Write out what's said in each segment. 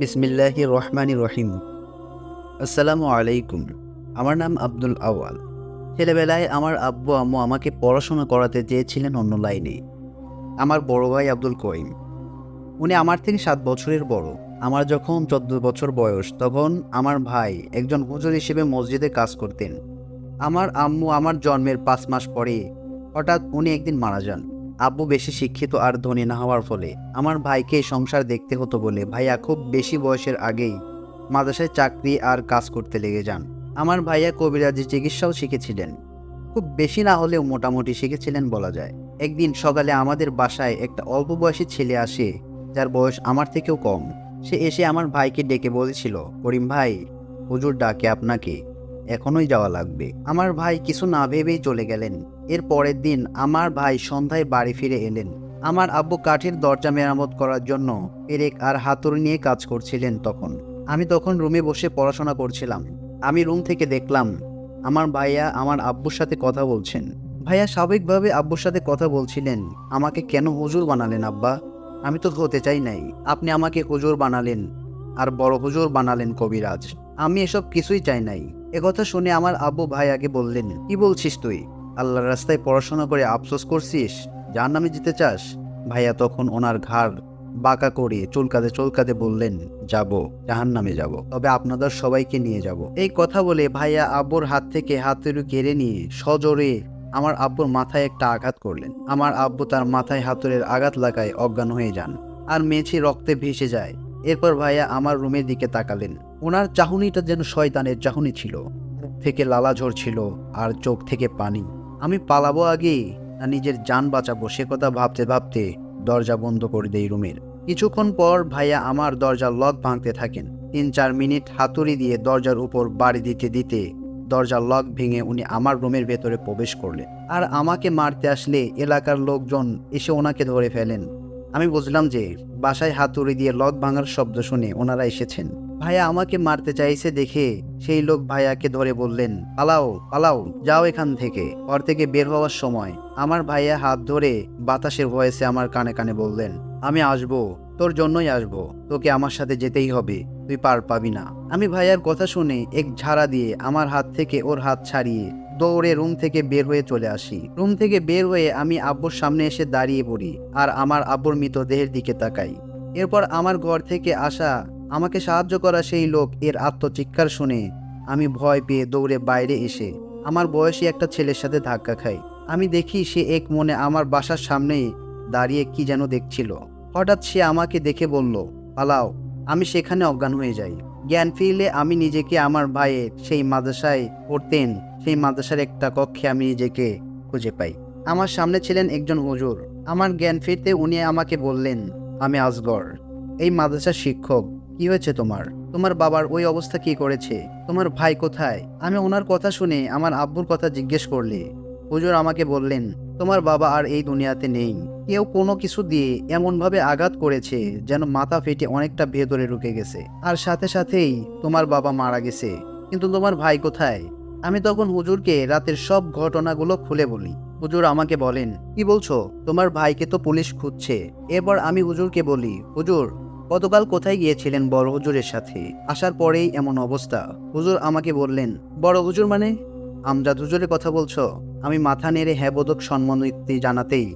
বিসমিল্লাহির রহমানির রহিম। আসসালামু আলাইকুম। আমার নাম আব্দুল আউয়াল। ছেলেবেলায় আমার আব্বু আম্মু আমাকে পড়াশোনা করাতে চেয়েছিলেন অন্য লাইনে। আমার বড় ভাই আব্দুল করিম, উনি আমার থেকে 7 বছরের বড়। আমার যখন 14 বছর বয়স, তখন আমার ভাই একজন হুজুর হিসেবে মসজিদে কাজ করতেন। আমার আম্মু আমার জন্মের 5 মাস পরে হঠাৎ উনি একদিন মারা যান। আব্বু বেশি শিক্ষিত আর ধনী না হওয়ার ফলে আমার ভাইকে সংসার দেখতে হতো বলে ভাইয়া খুব বেশি বয়সের আগেই মাদ্রাসায় চাকরি আর কাজ করতে লেগে যান। আমার ভাইয়া কবিরাজি চিকিৎসাও শিখেছিলেন, খুব বেশি না হলেও মোটামুটি শিখেছিলেন বলা যায়। একদিন সকালে আমাদের বাসায় একটা অল্প বয়সী ছেলে আসে, যার বয়স আমার থেকেও কম। সে এসে আমার ভাইকে ডেকে বলেছিল, করিম ভাই, হুজুর ডাকে আপনাকে, এখনই যাওয়া লাগবে। আমার ভাই কিছু না ভেবেই চলে গেলেন। এর পরের দিন আমার ভাই সন্ধ্যায় বাড়ি ফিরে এলেন। আমার আব্বু কাঠের দরজা মেরামত করার জন্য পেরেক আর হাতুড়ি নিয়ে কাজ করছিলেন। আমি তখন রুমে বসে পড়াশোনা করছিলাম। আমি রুম থেকে দেখলাম আমার ভাইয়া আমার আব্বুর সাথে কথা বলছেন। ভাইয়া স্বাভাবিকভাবে আব্বুর সাথে কথা বলছিলেন, আমাকে কেন হুজুর বানালেন আব্বা? আমি তো হতে চাই নাই। আপনি আমাকে হুজুর বানালেন, আর বড় হুজুর বানালেন কবিরাজ। আমি এসব কিছুই চাই নাই। একথা শুনে আমার আব্বু ভাইয়াকে বললেন, কি বলছিস তুই? আল্লাহর রাস্তায় পড়াশোনা করে আফসোস করছিস, জাহান্নামে যেতে চাস? ভাইয়া তখন ওনার ঘাড় বাঁকা করে চুলকাতে চুলকাতে বললেন, যাব, জাহান্নামে যাব, তবে আপনাদের সবাইকে নিয়ে যাব। এই কথা বলে ভাইয়া আব্বুর হাত থেকে হাতুড়ি কেড়ে নিয়ে সজোরে আমার আব্বুর মাথায় একটা আঘাত করলেন। আমার আব্বু তার মাথায় হাতুড়ের আঘাত লাগায় অজ্ঞান হয়ে যান, আর মেঝে রক্তে ভেসে যায়। এরপর ভাইয়া আমার রুমের দিকে তাকালেন। ওনার চাহনিটা যেন শয়তানের চাহনি ছিল। মুখ থেকে লালা ঝরছিল আর চোখ থেকে পানি। আমি পালাবো আগে না নিজের জান বাঁচাবো, সে কথা ভাবতে ভাবতে দরজা বন্ধ করে দেই রুমের। কিছুক্ষণ পর ভাইয়া আমার দরজার লক ভাঙতে থাকেন। 3-4 মিনিট হাতুড়ি দিয়ে দরজার উপর বাড়ি দিতে দিতে দরজার লক ভেঙে উনি আমার রুমের ভেতরে প্রবেশ করলেন। আর আমাকে মারতে আসলে এলাকার লোকজন এসে ওনাকে ধরে ফেলেন। আমি বুঝলাম যে বাসায় হাতুড়ি দিয়ে লক ভাঙার শব্দ শুনে ওনারা এসেছেন। ভাইয়া আমাকে মারতে চাইছে দেখে সেই লোক ভাইয়াকে ধরে বললেন, পালাও পালাও, যাও এখান থেকে। ঘর থেকে বের হওয়ার সময় আমার ভাইয়া হাত ধরে বাতাসের ভয়েসে আমার কানে কানে বললেন, আমি আসবো, তোর জন্যই আসবো, তোকে আমার সাথে যেতেই হবে, তুই পার পাবি না। আমি ভাইয়ার কথা শুনে এক ঝাড়া দিয়ে আমার হাত থেকে ওর হাত ছাড়িয়ে দৌড়ে রুম থেকে বের হয়ে চলে আসি। রুম থেকে বের হয়ে আমি আব্বুর সামনে এসে দাঁড়িয়ে পড়ি আর আমার আব্বুর মৃতদেহের দিকে তাকাই। এরপর আমার ঘর থেকে আসা আমাকে সাহায্য করা সেই লোক এর আত্মচিৎকার শুনে আমি ভয় পেয়ে দৌড়ে বাইরে এসে আমার বয়সী একটা ছেলের সাথে ধাক্কা খাই। আমি দেখি সে এক মনে আমার বাসার সামনেই দাঁড়িয়ে কি যেন দেখছিল। হঠাৎ সে আমাকে দেখে বলল, পালাও। আমি সেখানে অজ্ঞান হয়ে যাই। জ্ঞান ফিরলে আমি নিজেকে আমার ভাইয়ের সেই মাদ্রাসায় পড়তেন সেই মাদ্রাসার একটা কক্ষে আমি নিজেকে খুঁজে পাই। আমার সামনে ছিলেন একজন হুজুর। আমার জ্ঞান ফিরতে উনি আমাকে বললেন, আমি আসগর, এই মাদ্রাসার শিক্ষক। কি হয়েছে তোমার? তোমার বাবার ওই অবস্থা কি করেছে? তোমার ভাই কোথায়? আমি ওনার কথা শুনে আমার আব্বুর কথা জিজ্ঞেস করলে হুজুর আমাকে বললেন, তোমার বাবা আর এই দুনিয়াতে নেই। কেউ কোনো কিছু দিয়ে এমনভাবে আঘাত করেছে যেন মাথা ফেটে অনেকটা ভেতরে ঢুকে গেছে, আর সাথে সাথেই তোমার বাবা মারা গেছে। কিন্তু তোমার ভাই কোথায়? আমি তখন হুজুরকে রাতের সব ঘটনাগুলো খুলে বলি। হুজুর আমাকে বলেন, কি বলছো? তোমার ভাইকে তো পুলিশ খুঁজছে। এরপর আমি হুজুরকে বলি, হুজুর গতকাল কোথায় গিয়েছিলেন বড় হুজুরের সাথে? আসার পরেই এমন অবস্থা। হুজুর আমাকে বললেন, বড় হুজুর মানে? আমজাদ হুজুরের কথা বলছো? আমি মাথা নেড়ে হ্যাঁ বোধক সম্মতি জানাতেই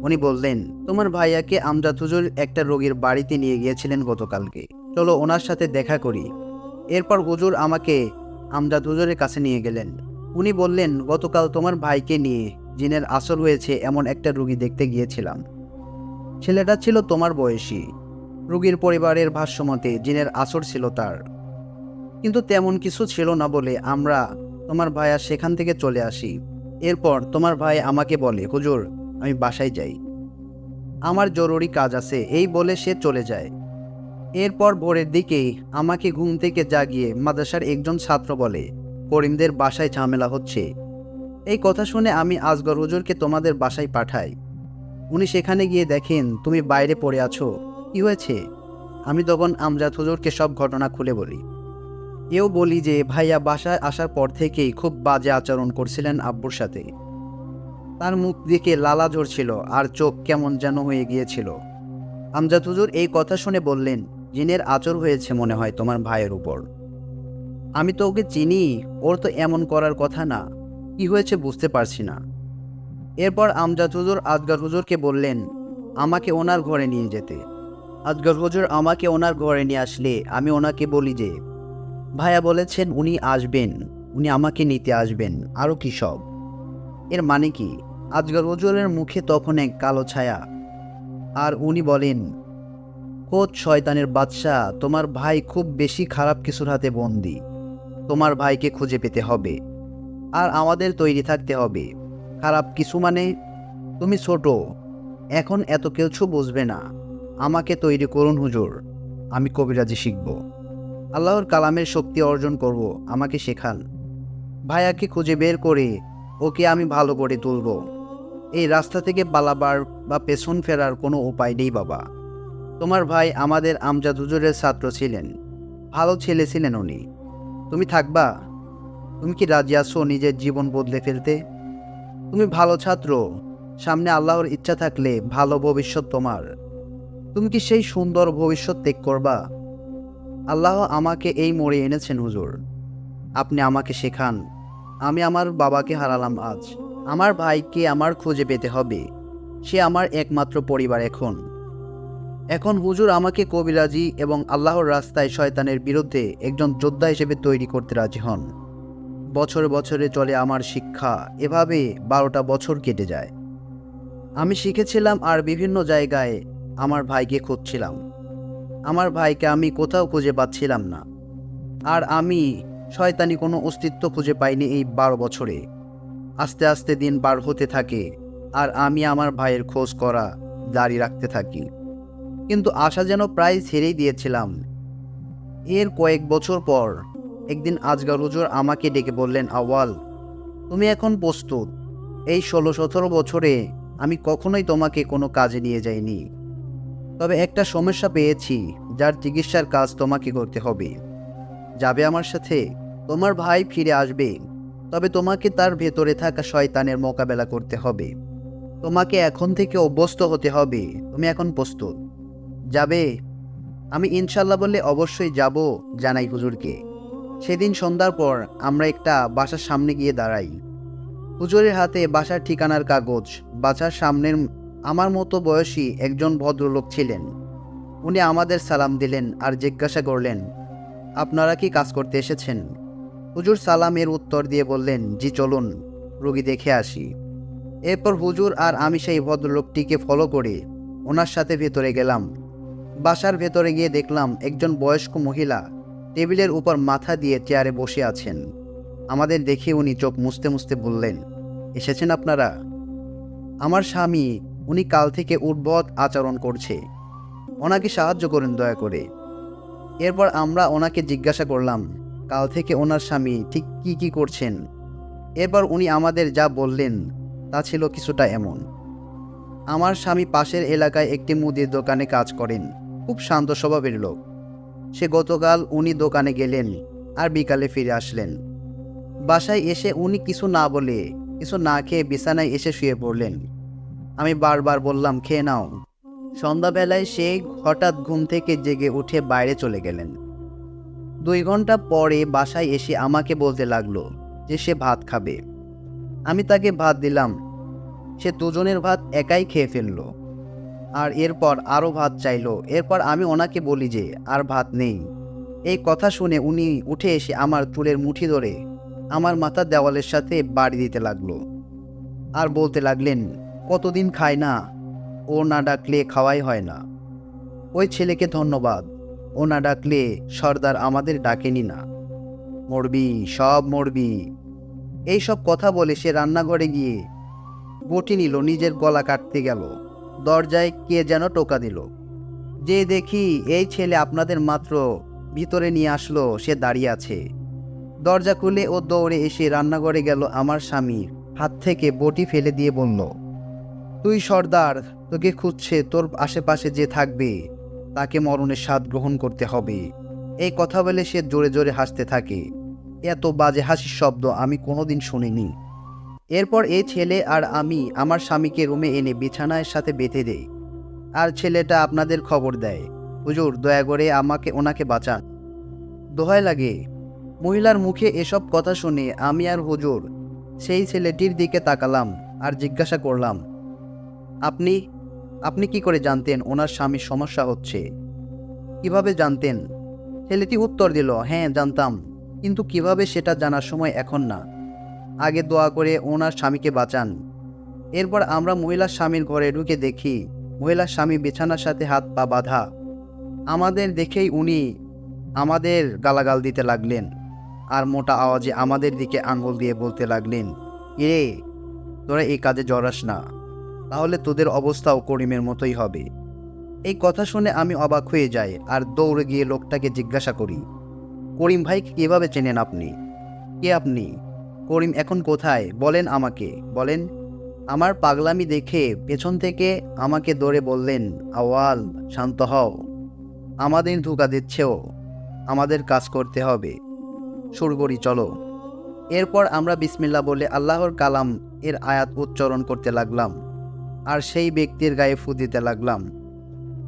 উনি বললেন, তোমার ভাইয়াকে আমজাদ হুজুর একটা রোগীর বাড়িতে নিয়ে গিয়েছিলেন গতকালকে, চলো ওনার সাথে দেখা করি। এরপর হুজুর আমাকে আমজাদ হুজুরের কাছে নিয়ে গেলেন। উনি বললেন, গতকাল তোমার ভাইকে নিয়ে জিনের আসর হয়েছে এমন একটা রোগী দেখতে গিয়েছিলাম। ছেলেটা ছিল তোমার বয়সী। রোগীর পরিবারের ভাষ্যমতে জিনের আসর ছিল তার, কিন্তু তেমন কিছু ছিল না বলে আমরা তোমার ভাইয়া সেখান থেকে চলে আসি। এরপর তোমার ভাই আমাকে বলে, হুজুর আমি বাসায় যাই, আমার জরুরি কাজ আছে, এই বলে সে চলে যায়। এরপর ভোরের দিকেই আমাকে ঘুম থেকে জাগিয়ে মাদ্রাসার একজন ছাত্র বলে, করিমদের বাসায় ঝামেলা হচ্ছে। এই কথা শুনে আমি আসগর হুজুরকে তোমাদের বাসায় পাঠাই। উনি সেখানে গিয়ে দেখেন তুমি বাইরে পড়ে আছো। কি হয়েছে? আমি তখন আমজাদ হুজুরকে সব ঘটনা খুলে বলি। এও বলি যে ভাইয়া বাসায় আসার পর থেকেই খুব বাজে আচরণ করছিলেন আব্বুর সাথে। তার মুখ দিকে লালা ঝরছিল আর চোখ কেমন যেন হয়ে গিয়েছিল। আমজাদ হুজুর এই কথা শুনে বললেন, জিনের আচর হয়েছে মনে হয় তোমার ভাইয়ের উপর। আমি তো ওকে চিনি, ওর তো এমন করার কথা না। কি হয়েছে বুঝতে পারছি না। এরপর আমজাদ হুজুর আজগর হুজুরকে বললেন আমাকে ওনার ঘরে নিয়ে যেতে। আজগর হুজুর আমাকে ওনার ঘরে নিয়ে আসলে আমি ওনাকে বলি যে ভাইয়া বলেছেন উনি আসবেন, উনি আমাকে নিতে আসবেন, আরও কি সব। এর মানে কি? আজগর হুজুরের মুখে তখন এক কালো ছায়া, আর উনি বলেন খোদ শয়তানের বাদশা, তোমার ভাই খুব বেশি খারাপ কিছুর হাতে বন্দী। তোমার ভাইকে খুঁজে পেতে হবে, আর আমাদের তৈরি থাকতে হবে। খারাপ কিছু মানে? তুমি ছোট, এখন এত কিছু বুঝবে না। আমাকে তৈরি করুন হুজুর, আমি কবিরাজি শিখব, আল্লাহর কালামের শক্তি অর্জন করব, আমাকে শেখান। ভাইয়াকে খুঁজে বের করে ওকে আমি ভালো করে তুলব। এই রাস্তা থেকে পালাবার বা পেছন ফেরার কোনো উপায় নেই বাবা। তোমার ভাই আমাদের আমজাদ হুজুরের ছাত্র ছিলেন, ভালো ছেলে ছিলেন উনি। তুমি থাকবা? তুমি কি রাজি আছো নিজের জীবন বদলে ফেলতে? তুমি ভালো ছাত্র, সামনে আল্লাহর ইচ্ছা থাকলে ভালো ভবিষ্যৎ তোমার। তুমি কি সেই সুন্দর ভবিষ্যৎ ত্যাগ করবা? আল্লাহ আমাকে এই মোড়ে এনেছেন হুজুর, আপনি আমাকে শেখান। আমি আমার বাবাকে হারালাম আজ, আমার ভাইকে আমার খুঁজে পেতে হবে। সে আমার একমাত্র পরিবার। এখন এখন হুজুর আমাকে কবিরাজি এবং আল্লাহর রাস্তায় শয়তানের বিরুদ্ধে একজন যোদ্ধা হিসেবে তৈরি করতে রাজি হন। বছরে বছরে চলে আমার শিক্ষা, এভাবে 12টা বছর কেটে যায়। আমি শিখেছিলাম আর বিভিন্ন জায়গায় আমার ভাইকে খুঁজছিলাম। আমার ভাইকে আমি কোথাও খুঁজে পাচ্ছিলাম না। আর আমি শয়তানি কোনো অস্তিত্ব খুঁজে পাইনি এই 12 বছরে। আস্তে আস্তে দিন পার হতে থাকে, আর আমি আমার ভাইয়ের খোঁজ করা জারি রাখতে থাকি। কিন্তু আশা যেন প্রায় ছেড়েই দিয়েছিলাম। এর কয়েক বছর পর একদিন আজগর হুজুর আমাকে ডেকে বললেন, আউয়াল, তুমি এখন প্রস্তুত। এই 16-17 বছরে আমি কখনোই তোমাকে কোনো কাজে নিয়ে যাইনি, তবে একটা সমস্যা পেয়েছি যার চিকিৎসার কাজ তোমাকে করতে হবে। যাবে আমার সাথে? তোমার ভাই ফিরে আসবে, তবে তোমাকে তার ভেতরে থাকা শয়তানের মোকাবেলা করতে হবে। তোমাকে এখন থেকে অভ্যস্ত হতে হবে। তুমি এখন প্রস্তুত? যাবে? আমি ইনশাল্লাহ বললে অবশ্যই যাব, জানাই হুজুরকে। সেদিন সন্ধ্যার পর আমরা একটা বাসার সামনে গিয়ে দাঁড়াই। হুজুরের হাতে বাসার ঠিকানার কাগজ। বাসার সামনের আমার মতো বয়সী একজন ভদ্রলোক ছিলেন। উনি আমাদের সালাম দিলেন আর জিজ্ঞাসা করলেন, আপনারা কি কাজ করতে এসেছেন? হুজুর সালামের উত্তর দিয়ে বললেন, জি চলুন, রোগী দেখে আসি। এরপর হুজুর আর আমি সেই ভদ্রলোকটিকে ফলো করে ওনার সাথে ভেতরে গেলাম। বাসার ভেতরে গিয়ে দেখলাম একজন বয়স্ক মহিলা টেবিলের উপর মাথা দিয়ে চেয়ারে বসে আছেন। আমাদের দেখে উনি চোখ মুছতে মুছতে বললেন, এসেছেন আপনারা? আমার স্বামী, উনি কাল থেকে উদ্ভট আচরণ করছে, ওনাকে সাহায্য করুন দয়া করে। এরপর আমরা ওনাকে জিজ্ঞাসা করলাম কাল থেকে ওনার স্বামী ঠিক কি কি করছেন। এরপর উনি আমাদের যা বললেন তা ছিল কিছুটা এমন। আমার স্বামী পাশের এলাকায় একটি মুদির দোকানে কাজ করেন, খুব শান্ত স্বভাবের লোক। সে গতকাল উনি দোকানে গেলেন আর বিকালে ফিরে আসলেন। বাসায় এসে উনি কিছু না বলে, কিছু না খেয়ে বিছানায় এসে শুয়ে পড়লেন। আমি বারবার বললাম খেয়ে নাও। সন্ধ্যাবেলায় সে হঠাৎ ঘুম থেকে জেগে উঠে বাইরে চলে গেলেন। 2 ঘন্টা পরে বাসায় এসে আমাকে বলতে লাগলো যে সে ভাত খাবে। আমি তাকে ভাত দিলাম। সে দুজনের ভাত একাই খেয়ে ফেললো, আর এরপর আরও ভাত চাইলো। এরপর আমি ওনাকে বলি যে আর ভাত নেই। এই কথা শুনে উনি উঠে এসে আমার চুলের মুঠি ধরে আমার মাথা দেওয়ালের সাথে বাড়ি দিতে লাগলো, আর বলতে লাগলেন, কতদিন খায় না, ও না ডাকলে খাওয়াই হয় না। ওই ছেলেকে ধন্যবাদ, ও না ডাকলে সর্দার আমাদের ডাকেনি না। মরবি, সব মরবি। এইসব কথা বলে সে রান্নাঘরে গিয়ে বটি নিল, নিজের গলা কাটতে গেল। দরজায় কে যেন টোকা দিল। যে দেখি এই ছেলে আপনাদের মাত্র ভিতরে নিয়ে আসলো, সে দাঁড়িয়ে আছে। দরজা খুলে ও দৌড়ে এসে রান্নাঘরে গেল। আমার স্বামীর হাত থেকে বটি ফেলে দিয়ে বলল, তুই সর্দার, তোকে খুঁজছে, তোর আশেপাশে যে থাকবে তাকে মরণের স্বাদ গ্রহণ করতে হবে। এই কথা বলে সে জোরে জোরে হাসতে থাকে। এত বাজে হাসির শব্দ আমি কোনোদিন শুনিনি। এরপর এই ছেলে আর আমি আমার স্বামীকে রুমে এনে বিছানার সাথে বেঁধে দেই, আর ছেলেটা আপনাদের খবর দেয়। হুজুর দয়া করে ওনাকে বাঁচান, দোহাই লাগে। মহিলার মুখে এসব কথা শুনে আমি আর হুজুর সেই ছেলেটির দিকে তাকালাম আর জিজ্ঞাসা করলাম, আপনি আপনি কি করে জানতেন ওনার স্বামীর সমস্যা হচ্ছে? কিভাবে জানতেন? ছেলেটি উত্তর দিল, হ্যাঁ জানতাম, কিন্তু কিভাবে সেটা জানার সময় এখন না। আগে দোয়া করে ওনার স্বামীকে বাঁচান। এরপর আমরা মহিলার স্বামীর ঘরে ঢুকে দেখি মহিলার স্বামী বিছানার সাথে হাত পা বাঁধা। আমাদের দেখেই উনি আমাদের গালাগাল দিতে লাগলেন আর মোটা আওয়াজে আমাদের দিকে আঙ্গুল দিয়ে বলতে লাগলেন, এরে তোরা এই কাজে জড়াস না, তাহলে তোদের অবস্থাও করিমের মতোই হবে। এই কথা শুনে আমি অবাক হয়ে যাই আর দৌড়ে গিয়ে লোকটাকে জিজ্ঞাসা করি, করিম ভাইকে কিভাবে চেনেন আপনি? কে আপনি? করিম এখন কোথায় বলেন, আমাকে বলেন। আমার পাগলামি দেখে পেছন থেকে আমাকে ধরে বললেন, আওয়াল শান্ত হও, আমাদের ধোঁকা দিচ্ছেও, আমাদের কাজ করতে হবে, শুরু করি চলো। এরপর আমরা বিসমিল্লাহ বলে আল্লাহর কালাম এর আয়াত উচ্চারণ করতে লাগলাম আর সেই ব্যক্তির গায়ে ফু দিতে লাগলাম।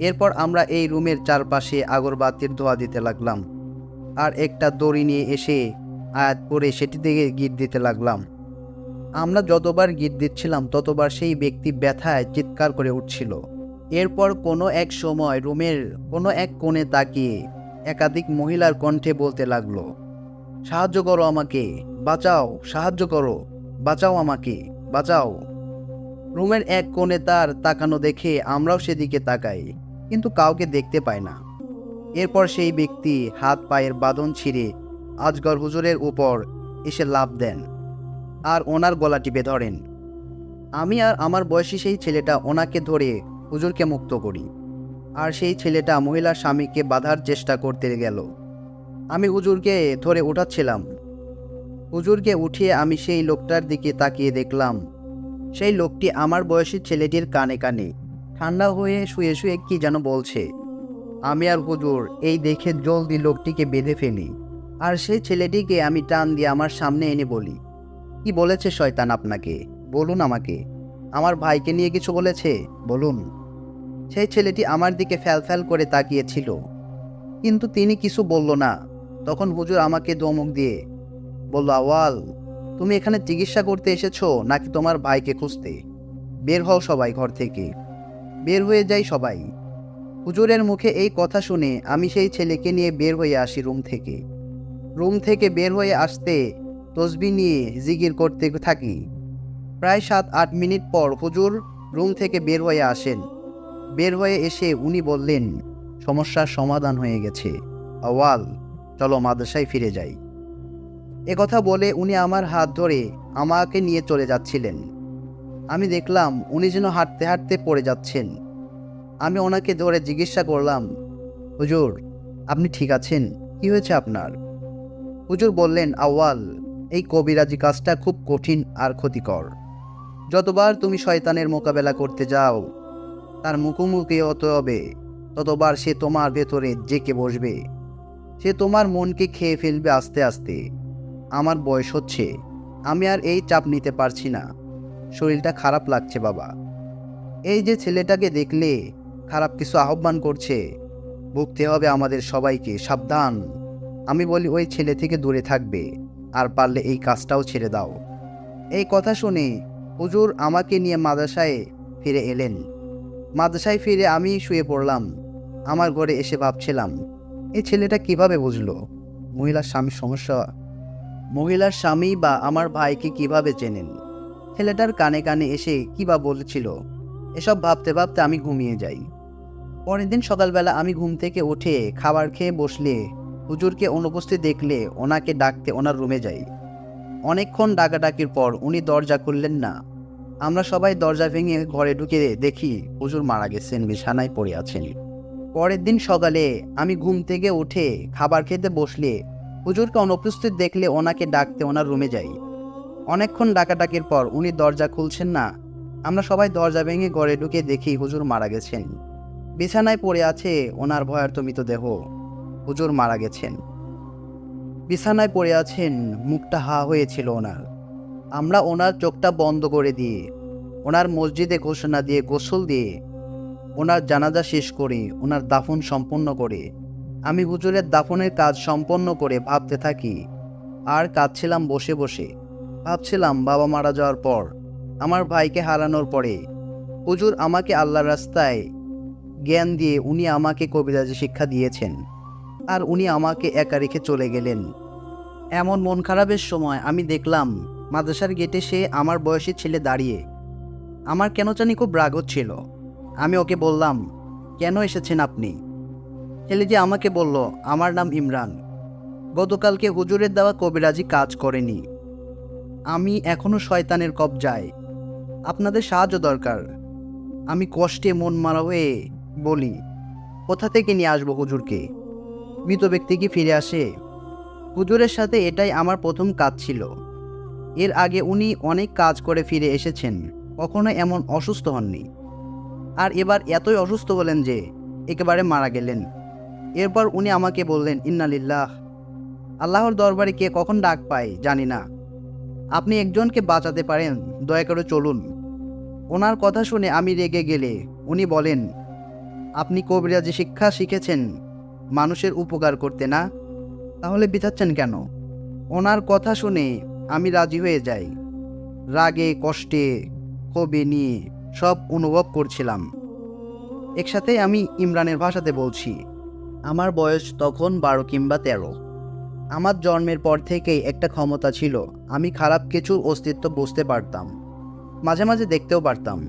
এরপর আমরা এই রুমের চারপাশে আগরবাতির ধোঁয়া দিতে লাগলাম আর একটা দড়ি নিয়ে এসে আয়াত পড়ে সেটি থেকে গিট দিতে লাগলাম। আমরা যতবার গিট দিচ্ছিলাম ততবার সেই ব্যক্তি ব্যথায় চিৎকার করে উঠছিল। এরপর কোনো এক সময় রুমের কোনো এক কোণে তাকিয়ে একাধিক মহিলার কণ্ঠে বলতে লাগলো, সাহায্য করো আমাকে, বাঁচাও, সাহায্য করো, বাঁচাও আমাকে, বাঁচাও। রুমের এক কোণে তার তাকানো দেখে আমরাও সেদিকে তাকাই, কিন্তু কাউকে দেখতে পাই না। এরপর সেই ব্যক্তি হাত পায়ের বাঁধন ছিঁড়ে আজগর হুজুরের উপর এসে লাফ দেন আর ওনার গলা টিপে ধরেন। আমি আর আমার বয়সী সেই ছেলেটা ওনাকে ধরে হুজুরকে মুক্ত করি আর সেই ছেলেটা মহিলার স্বামীকে বাঁধার চেষ্টা করতে গেল। আমি হুজুরকে ধরে উঠাচ্ছিলাম। হুজুরকে উঠিয়ে আমি সেই লোকটার দিকে তাকিয়ে দেখলাম সেই লোকটি আমার বয়সী ছেলেটির কানে কানে ঠান্ডা হয়ে শুয়ে শুয়ে কি যেন বলছে। আমি আর হুজুর এই দেখে জলদি লোকটিকে বেঁধে ফেলি আর সেই ছেলেটিকে আমি টান দিয়ে আমার সামনে এনে বলি, কি বলেছে শয়তান আপনাকে? বলুন আমাকে, আমার ভাইকে নিয়ে কিছু বলেছে? বলুন। সেই ছেলেটি আমার দিকে ফ্যাল ফ্যাল করে তাকিয়েছিল, কিন্তু তিনি কিছু বলল না। তখন হুজুর আমাকে ধমক দিয়ে বলল, আওয়াল তুমি এখানে চিকিৎসা করতে এসেছো নাকি তোমার ভাইকে খুঁজতে? বের হও সবাই ঘর থেকে। বের হয়ে যাই সবাই। হুজুরের মুখে এই কথা শুনে আমি সেই ছেলেকে নিয়ে বের হয়ে আসি রুম থেকে। রুম থেকে বের হয়ে আসতে তসবিহ নিয়ে জিকির করতে থাকি। প্রায় 7-8 মিনিট পর হুজুর রুম থেকে বের হয়ে আসেন। বের হয়ে এসে উনি বললেন, সমস্যার সমাধান হয়ে গেছে, আওয়াল চলো মাদ্রাসায় ফিরে যাই। একথা বলে উনি আমার হাত ধরে আমাকে নিয়ে চলে যাচ্ছিলেন। আমি দেখলাম উনি যেন হাঁটতে হাঁটতে পড়ে যাচ্ছেন। আমি ওনাকে ধরে জিজ্ঞাসা করলাম, হুজুর আপনি ঠিক আছেন? কি হয়েছে আপনার? হুজুর বললেন, আওয়াল এই কবিরাজি কাজটা খুব কঠিন আর ক্ষতিকর। যতবার তুমি শয়তানের মোকাবেলা করতে যাও, তার মুখোমুখি হতে হবে, ততবার সে তোমার ভেতরে জেঁকে বসবে। সে তোমার মনকে খেয়ে ফেলবে আস্তে আস্তে। আমার বয়স হচ্ছে, আমি আর এই চাপ নিতে পারছি না, শরীরটা খারাপ লাগছে বাবা। এই যে ছেলেটাকে দেখলে খারাপ কিছু আহ্বান করছে, ভুগতে হবে আমাদের সবাইকে, সাবধান। আমি বলি ওই ছেলে থেকে দূরে থাকবে, আর পারলে এই কাজটাও ছেড়ে দাও। এই কথা শুনে হুজুর আমাকে নিয়ে মাদ্রাসায় ফিরে এলেন। মাদ্রাসায় ফিরে আমি শুয়ে পড়লাম। আমার ঘরে এসে ভাবছিলাম, এই ছেলেটা কিভাবে বুঝলো মহিলার স্বামী বা আমার ভাইকে কিভাবে চেনেন? ছেলেটার কানে কানে এসে কি বা বলেছিল? এসব ভাবতে ভাবতে আমি ঘুমিয়ে যাই। পরের দিন সকালবেলা আমি ঘুম থেকে উঠে খাবার খেয়ে বসলে হুজুরকে অনুপস্থিত দেখলে ওনাকে ডাকতে ওনার রুমে যাই। অনেকক্ষণ ডাকাডাকির পর উনি দরজা খুললেন না। আমরা সবাই দরজা ভেঙে ঘরে ঢুকে দেখি হুজুর মারা গেছেন, বিছানায় পড়ে আছেন। পরের দিন সকালে আমি ঘুম থেকে উঠে খাবার খেতে বসলে হুজুরকে অনুপস্থিত দেখলে ওনাকে ডাকতে ওনার রুমে যাই। অনেকক্ষণ ডাকাডাকির পর উনি দরজা খুলছেন না। আমরা সবাই দরজা ভেঙে ঘরে ঢুকে দেখি হুজুর মারা গেছেন, বিছানায় পড়ে আছে ওনার ভয়ার্ত মৃতদেহ। হুজুর মারা গেছেন, বিছানায় পড়ে আছেন, মুখটা হা হয়েছিল ওনার। আমরা ওনার চোখটা বন্ধ করে দিয়ে ওনার মসজিদে ঘোষণা দিয়ে গোসল দিয়ে ওনার জানাজা শেষ করে ওনার দাফন সম্পন্ন করে আমি হুজুরের দাফনের কাজ সম্পন্ন করে ভাবতে থাকি আর কাঁদছিলাম বসে বসে। ভাবছিলাম বাবা মারা যাওয়ার পর, আমার ভাইকে হারানোর পরে হুজুর আমাকে আল্লাহর রাস্তায় জ্ঞান দিয়ে উনি আমাকে কবিরাজি শিক্ষা দিয়েছেন, আর উনি আমাকে একা রেখে চলে গেলেন। এমন মন খারাপের সময় আমি দেখলাম মাদ্রাসার গেটে সে আমার বয়সী ছেলে দাঁড়িয়ে। আমার কেন জানি খুব রাগ হচ্ছিল। আমি ওকে বললাম, কেন এসেছেন আপনি? ছেলেটি আমাকে বলল, আমার নাম ইমরান। গতকালকে হুজুরের দেওয়া কবিরাজি কাজ করেনি। আমি এখনো শয়তানের কবজায়। আপনাদের সাহায্য দরকার। আমি কষ্টে মন মারা হয়ে বলি, কোথা থেকে নিয়ে আসবো হুজুরকে? মৃত ব্যক্তি কি ফিরে আসে? হুজুরের সাথে এটাই আমার প্রথম কাজ ছিল। এর আগে উনি অনেক কাজ করে ফিরে এসেছেন, কখনো এমন অসুস্থ হননি। আর এবার এতই অসুস্থ হলেন যে একেবারে মারা গেলেন। এরপর উনি আমাকে বললেন, ইন্না লিল্লাহ। আল্লাহর দরবারে কে কখন ডাক পায় জানি না। আপনি একজনকে বাঁচাতে পারেন, দয়া করে চলুন। ওনার কথা শুনে আমি রেগে গেলে উনি বলেন, আপনি কবিরাজি শিক্ষা শিখেছেন মানুষের উপকার করতে না, তাহলে বিথাচ্ছেন কেন? ওনার কথা শুনে আমি রাজি হয়ে যাই। রাগে কষ্টে ক্ষোভে নিয়ে সব অনুভব করছিলাম। একসাথে আমি ইমরানের ভাষাতে বলছি। আমার বয়স তখন 12 কিংবা 13। আমার জন্মের পর থেকেই একটা ক্ষমতা ছিল, আমি খারাপ কিছুর অস্তিত্ব বুঝতে পারতাম, মাঝে মাঝে দেখতেও পারতাম।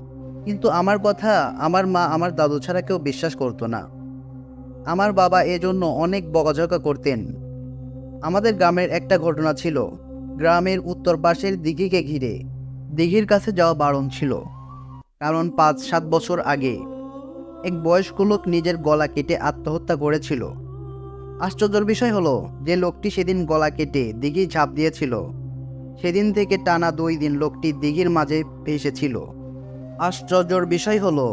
কিন্তু আমার কথা আমার মা আমার দাদু ছাড়া কেউ বিশ্বাস করতো না। আমার বাবা এজন্য অনেক বকাঝকা করতেন। আমাদের গ্রামের একটা ঘটনা ছিল। গ্রামের উত্তর পাশের দিঘিকে ঘিরে দিঘির কাছে যাওয়া বারণ ছিল, কারণ 5-7 বছর আগে এক বয়স্ক লোক নিজের গলা কেটে আত্মহত্যা করেছিল। আশ্চর্যের বিষয় হলো, যে লোকটি সেদিন গলা কেটে দিঘি ঝাঁপ দিয়েছিল, সেদিন থেকে টানা 2 দিন লোকটি দিঘির মাঝে ভেসেছিল। আশ্চর্যের বিষয় হলো,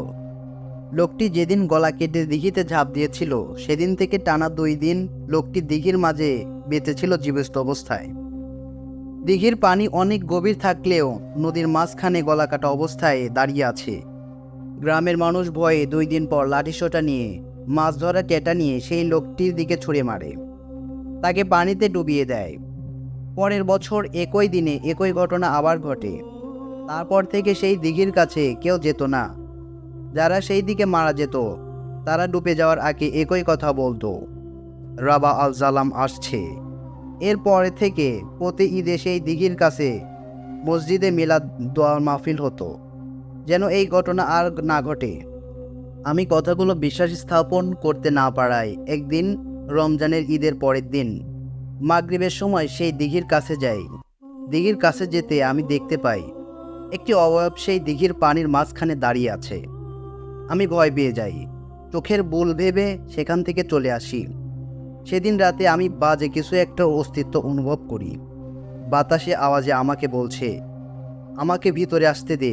লোকটি যেদিন গলা কেটে দিঘিতে ঝাঁপ দিয়েছিল, সেদিন থেকে টানা 2 দিন লোকটি দিঘির মাঝে বেঁচেছিল জীবিত অবস্থায়। দিঘির পানি অনেক গভীর থাকলেও নদীর মাঝখানে গলা কাটা অবস্থায় দাঁড়িয়ে আছে। গ্রামের মানুষ ভয়ে 2 দিন পর লাঠিসোঁটা নিয়ে, মাছ ধরা টেটা নিয়ে সেই লোকটির দিকে ছুঁড়ে মারে, তাকে পানিতে ডুবিয়ে দেয়। পরের বছর একই দিনে একই ঘটনা আবার ঘটে। তারপর থেকে সেই দিঘির কাছে কেউ যেত না। যারা সেই দিকে মারা যেত, তারা ডুবে যাওয়ার আগে একই কথা বলতো, রাবা আল জালাম আসছে। এরপরে থেকে প্রতি ঈদে সেই দিঘির কাছে মসজিদে মিলাদ দোয়া মাহফিল হতো, যেন এই ঘটনা আর না ঘটে। আমি কথাগুলো বিশ্বাস স্থাপন করতে না পারায় একদিন রমজানের ঈদের পরের দিন মাগরিবের সময় সেই দিঘির কাছে যাই। দিঘির কাছে যেতে আমি দেখতে পাই একটি অবয়ব সেই দিঘির পানির মাঝখানে দাঁড়িয়ে আছে। আমি ভয় পেয়ে যাই, চোখের ভুল ভেবে সেখান থেকে চলে আসি। সেদিন রাতে আমি বাজে কিছু একটা অস্তিত্ব অনুভব করি। বাতাসে আওয়াজে আমাকে বলছে, আমাকে ভিতরে আসতে দে,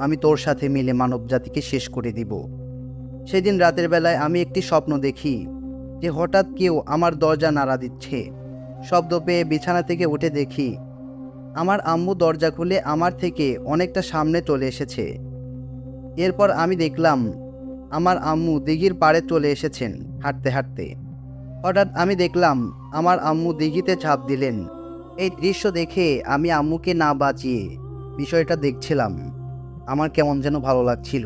আমি তোর সাথে মিলে মানব জাতিকে শেষ করে দিব। সেদিন রাতের বেলায় আমি একটি স্বপ্ন দেখি যে হঠাৎ কেউ আমার দরজা নাড়া দিচ্ছে। শব্দ পেয়ে বিছানা থেকে উঠে দেখি আমার আম্মু দরজা খুলে আমার থেকে অনেকটা সামনে চলে এসেছে। এরপর আমি দেখলাম আমার আম্মু দিঘির পাড়ে চলে এসেছেন হাঁটতে হাঁটতে। হঠাৎ আমি দেখলাম আমার আম্মু দিঘিতে ঝাঁপ দিলেন। এই দৃশ্য দেখে আমি আম্মুকে না বাঁচিয়ে বিষয়টা দেখছিলাম। আমার কেমন যেন ভালো লাগছিল।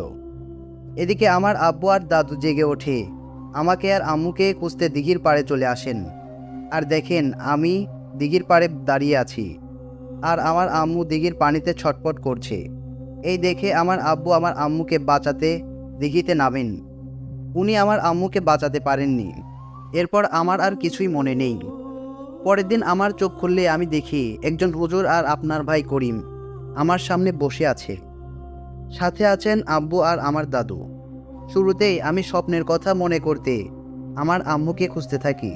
এদিকে আমার আব্বু আর দাদু জেগে ওঠে, আমাকে আর আম্মুকে খুঁজতে দিঘির পাড়ে চলে আসেন। আর দেখেন আমি দিঘির পাড়ে দাঁড়িয়ে আছি, আর আমার আম্মু দিঘির পানিতে ছটফট করছে। এই দেখে আমার আব্বু আমার আম্মুকে বাঁচাতে দিঘিতে নামেন। উনি আমার আম্মুকে বাঁচাতে পারেননি। এরপর আমার আর কিছুই মনে নেই। পরের দিন আমার চোখ খুললে আমি দেখি একজন হুজুর আর আপনার ভাই করিম আমার সামনে বসে আছে। সাথে আছেন আব্বু আর আমার দাদু। শুরুতেই আমি স্বপ্নের কথা মনে করতে আমার আম্মুকে খুঁজতে থাকি,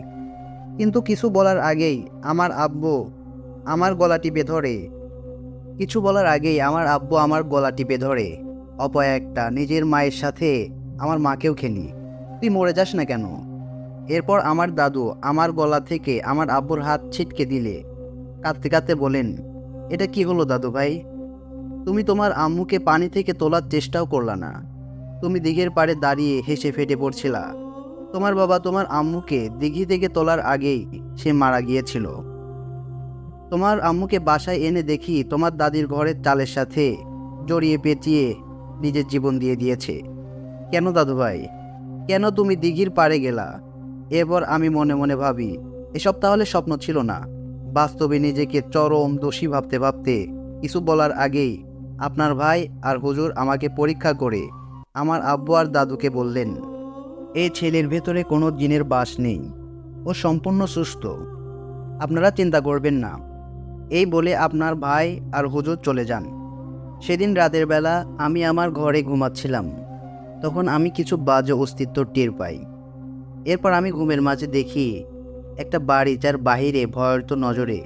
কিন্তু কিছু বলার আগেই আমার আব্বু আমার গলা টিপে ধরে। অপয়া একটা, নিজের মায়ের সাথে আমার মাকেও খেলি, তুই মরে যাস না কেন? এরপর আমার দাদু আমার গলা থেকে আমার আব্বুর হাত ছিটকে দিলে কাঁদতে কাঁদতে বলেন, এটা কি হলো দাদু ভাই? তুমি তোমার আম্মুকে পানি থেকে তোলার চেষ্টাও করলা না। তুমি দিঘির পাড়ে দাঁড়িয়ে হেসে ফেটে পড়ছিলা। তোমার বাবা তোমার আম্মুকে দিঘি থেকে তোলার আগেই সে মারা গিয়েছিল। তোমার আম্মুকে বাসায় এনে দেখি তোমার দাদির ঘরের চালের সাথে জড়িয়ে পেঁচিয়ে নিজের জীবন দিয়ে দিয়েছে। কেন দাদু ভাই, কেন তুমি দিঘির পাড়ে গেলা? এরপর আমি মনে মনে ভাবি, এসব তাহলে স্বপ্ন ছিল না। বাস্তবে নিজেকে চরম দোষী ভাবতে ভাবতে কিছু বলার আগেই আপনার ভাই আর হুজুর আমাকে পরীক্ষা করে আমার আব্বু আর দাদুকে বললেন, এই ছেলের ভেতরে কোনো জিনের বাস নেই, ও সম্পূর্ণ সুস্থ, আপনারা চিন্তা করবেন না। এই বলে আপনার ভাই আর হুজুর চলে যান। সেদিন রাতের বেলা আমি আমার ঘরে ঘুমাচ্ছিলাম। তখন আমি কিছু বাজে অস্তিত্ব টের পাই। এরপর আমি ঘুমের মাঝে দেখি একটা বাড়ি, যার বাহিরে ভয়ার্ত নজরে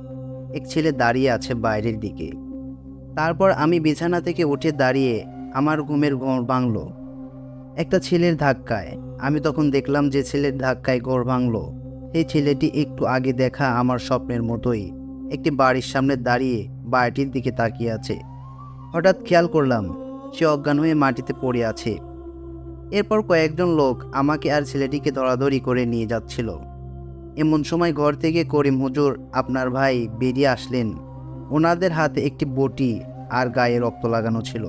এক ছেলে দাঁড়িয়ে আছে বাইরের দিকে। তারপর আমি বিছানা থেকে উঠে দাঁড়িয়ে আমার ঘুমের ঘোর ভাঙল একটা ছেলের ধাক্কায়। আমি তখন দেখলাম যে ছেলের ধাক্কায় ঘোর ভাঙল সেই ছেলেটি একটু আগে দেখা আমার স্বপ্নের মতোই একটি বাড়ির সামনে দাঁড়িয়ে বাড়িটির দিকে তাকিয়ে আছে। হঠাৎ খেয়াল করলাম সে অজ্ঞান হয়ে মাটিতে পড়ে আছে। এরপর কয়েকজন লোক আমাকে আর ছেলেটিকে ধরাধরি করে নিয়ে যাচ্ছিল। এমন সময় ঘর থেকে করিম হুজুর আপনার ভাই বেরিয়ে আসলেন। ওনাদের হাতে একটি বটি আর গায়ে রক্ত লাগানো ছিল।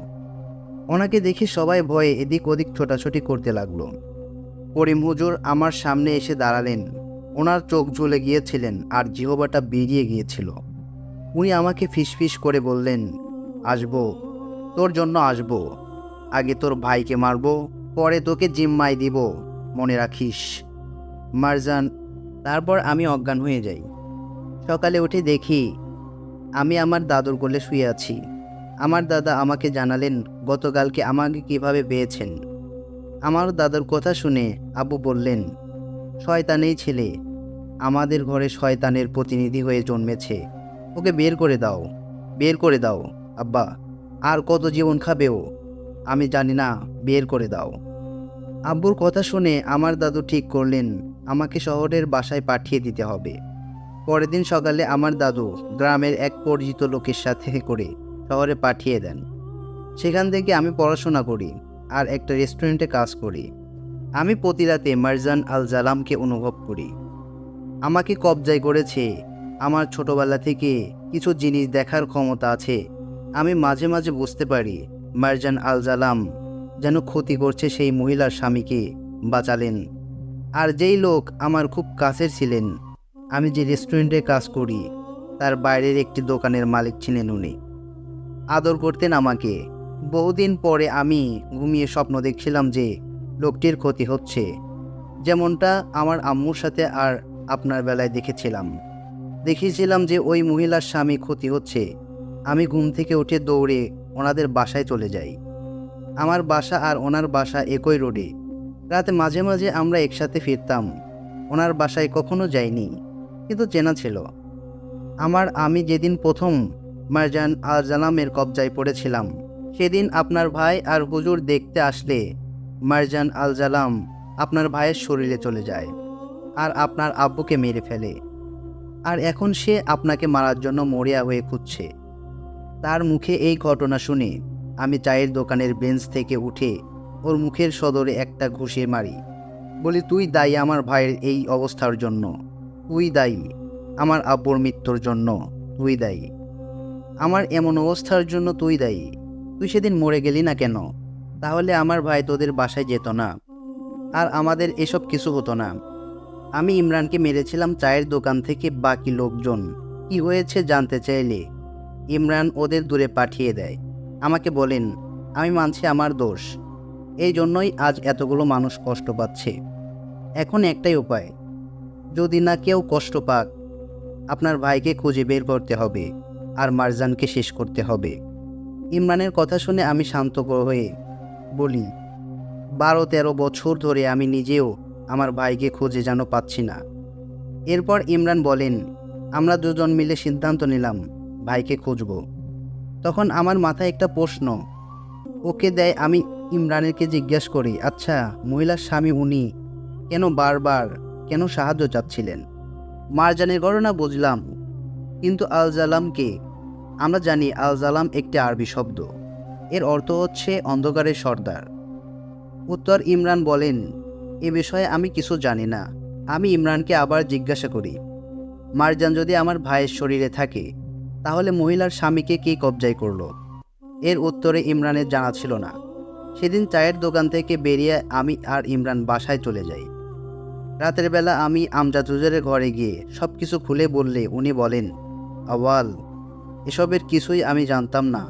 ওনাকে দেখে সবাই ভয়ে এদিক ওদিক ছোটাছুটি করতে লাগলো। করিম হুজুর আমার সামনে এসে দাঁড়ালেন। ওনার চোখ জ্বলে গিয়েছিলেন আর জিহ্বাটা বেরিয়ে গিয়েছিল। উনি আমাকে ফিসফিস করে বললেন, আসবো, তোর জন্য আসবো। আগে তোর ভাইকে মারবো, পরে তোকে জিম্মায় দিব, মনে রাখিস। মারজান। তারপর আমি অজ্ঞান হয়ে যাই। সকালে উঠে দেখি আমি আমার দাদুর কোলে শুয়ে আছি। আমার দাদা আমাকে জানালেন গতকালকে আমাকে কিভাবে পেয়েছেন। আমার দাদার কথা শুনে আব্বু বললেন, শয়তানেই ছেলে, আমাদের ঘরে শয়তানের প্রতিনিধি হয়ে জন্মেছে, ওকে বের করে দাও, বের করে দাও আব্বা। আর কত জীবন খাবে ও আমি জানি না, বের করে দাও। আব্বুর কথা শুনে আমার দাদু ঠিক করলেন আমাকে শহরের বাসায় পাঠিয়ে দিতে হবে। পরের দিন সকালে আমার দাদু গ্রামের এক পরিচিত লোকের সাথে করে শহরে পাঠিয়ে দেন। সেখান থেকে আমি পড়াশোনা করি আর একটা রেস্টুরেন্টে কাজ করি। আমি প্রতি রাতে মারজান আল জালামকে অনুভব করি। আমাকে কবজায় করেছে। আমার ছোটবেলা থেকে কিছু জিনিস দেখার ক্ষমতা আছে। আমি মাঝে মাঝে বুঝতে পারি মারজান আল জালাম যেন ক্ষতি করছে সেই মহিলার স্বামীকে বাঁচালেন। আর যেই লোক আমার খুব কাছের ছিলেন, আমি যে রেস্টুরেন্টে কাজ করি তার বাইরের একটি দোকানের মালিক ছিলেন উনি। আদর করতেন আমাকে। বহুদিন পরে আমি ঘুমিয়ে স্বপ্ন দেখছিলাম যে লোকটির ক্ষতি হচ্ছে, যেমনটা আমার আম্মুর সাথে আর আপনার বেলায় দেখেছিলাম যে ওই মহিলার স্বামী ক্ষতি হচ্ছে। আমি ঘুম থেকে উঠে দৌড়ে ওনাদের বাসায় চলে যাই। আমার বাসা আর ওনার বাসা একই রোডে। রাতে মাঝে মাঝে আমরা একসাথে ফিরতাম। ওনার বাসায় কখনো যাইনি, কিন্তু চেনা ছিল। আমি যেদিন প্রথম মারজান আল জালামের কবজায় পড়েছিলাম, সেদিন আপনার ভাই আর হুজুর দেখতে আসলে মারজান আল জালাম আপনার ভাইয়ের শরীরে চলে যায় আর আপনার আব্বুকে মেরে ফেলে। আর এখন সে আপনাকে মারার জন্য মরিয়া হয়ে খুঁজছে। তার মুখে এই ঘটনা শুনে আমি চায়ের দোকানের বেঞ্চ থেকে উঠে ওর মুখের সদরে একটা ঘুষি মারি। বলি, তুই দায়ী আমার ভাইয়ের এই অবস্থার জন্য, তুই দায়ী আমার আব্বুর মৃত্যুর জন্য, তুই দায়ী আমার এমন অবস্থার জন্য, তুই দায়ী। তুই সেদিন মরে গেলি না কেন? তাহলে আমার ভাই তোদের বাসায় যেত না আর আমাদের এসব কিছু হতো না। আমি ইমরানকে মেরেছিলাম চায়ের দোকান থেকে। বাকি লোকজন কি হয়েছে জানতে চাইলে ইমরান ওদের দূরে পাঠিয়ে দেয়। আমাকে বলেন, আমি মানছি আমার দোষ, এই জন্যই আজ এতগুলো মানুষ কষ্ট পাচ্ছে। এখন একটাই উপায়, যদি না কেউ কষ্ট পাক, আপনার ভাইকে খুঁজে বের করতে হবে আর মারজানকে শেষ করতে হবে। ইমরানের কথা শুনে আমি শান্ত হয়ে বলি, 12-13 বছর ধরে আমি নিজেও আমার ভাইকে খুঁজে যেন পাচ্ছি না। এরপর ইমরান বলেন, আমরা দুজন মিলে সিদ্ধান্ত নিলাম ভাইকে খুঁজব। তখন আমার মাথায় একটা প্রশ্ন ওকে দেয়। আমি ইমরানেরকে জিজ্ঞাসা করি, আচ্ছা, মহিলার স্বামী উনি কেন সাহায্য চাচ্ছিলেন? মারজানের ঘটনা বুঝলাম, কিন্তু আল জালামকে? আমরা জানি আল জালাম একটি আরবি শব্দ, এর অর্থ হচ্ছে অন্ধকারের সর্দার। উত্তর ইমরান বলেন, এ বিষয়ে আমি কিছু জানি না। আমি ইমরানকে আবার জিজ্ঞাসা করি, মারজান যদি আমার ভাইয়ের শরীরে থাকে তাহলে মহিলার স্বামীকে কে কবজায় করলো? এর উত্তরে ইমরানের জানা ছিল না। সেদিন চায়ের দোকান থেকে বেরিয়ে আমি আর ইমরান বাসায় চলে যাই। রাতের বেলা আমি আমজাদ হুজুরের ঘরে গিয়ে সব কিছু খুলে বললে উনি বলেন, আওয়াল, এসবের কিছুই আমি জানতাম না।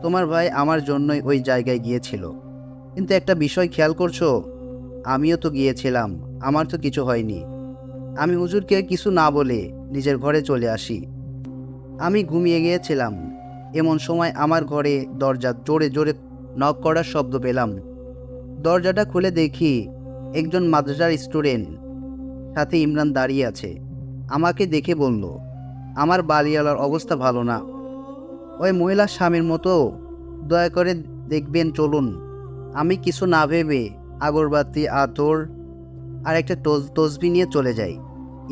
তোমার ভাই আমার জন্যই ওই জায়গায় গিয়েছিল। কিন্তু একটা বিষয় খেয়াল করছো, আমিও তো গিয়েছিলাম, আমার তো কিছু হয়নি। আমি হুজুরকে কিছু না বলে নিজের ঘরে চলে আসি। আমি ঘুমিয়ে গিয়েছিলাম, এমন সময় আমার ঘরে দরজা জোরে জোরে নক করার শব্দ পেলাম। দরজাটা খুলে দেখি একজন মাদ্রাসার স্টুডেন্ট, সাথে ইমরান দাঁড়িয়ে আছে। আমাকে দেখে বলল, আমার বাড়িওয়ালার অবস্থা ভালো না, ওই মহিলার স্বামীর মতো, দয়া করে দেখবেন চলুন। আমি কিছু না ভেবে আগরবাতি, আতর আর একটা তসবি নিয়ে চলে যাই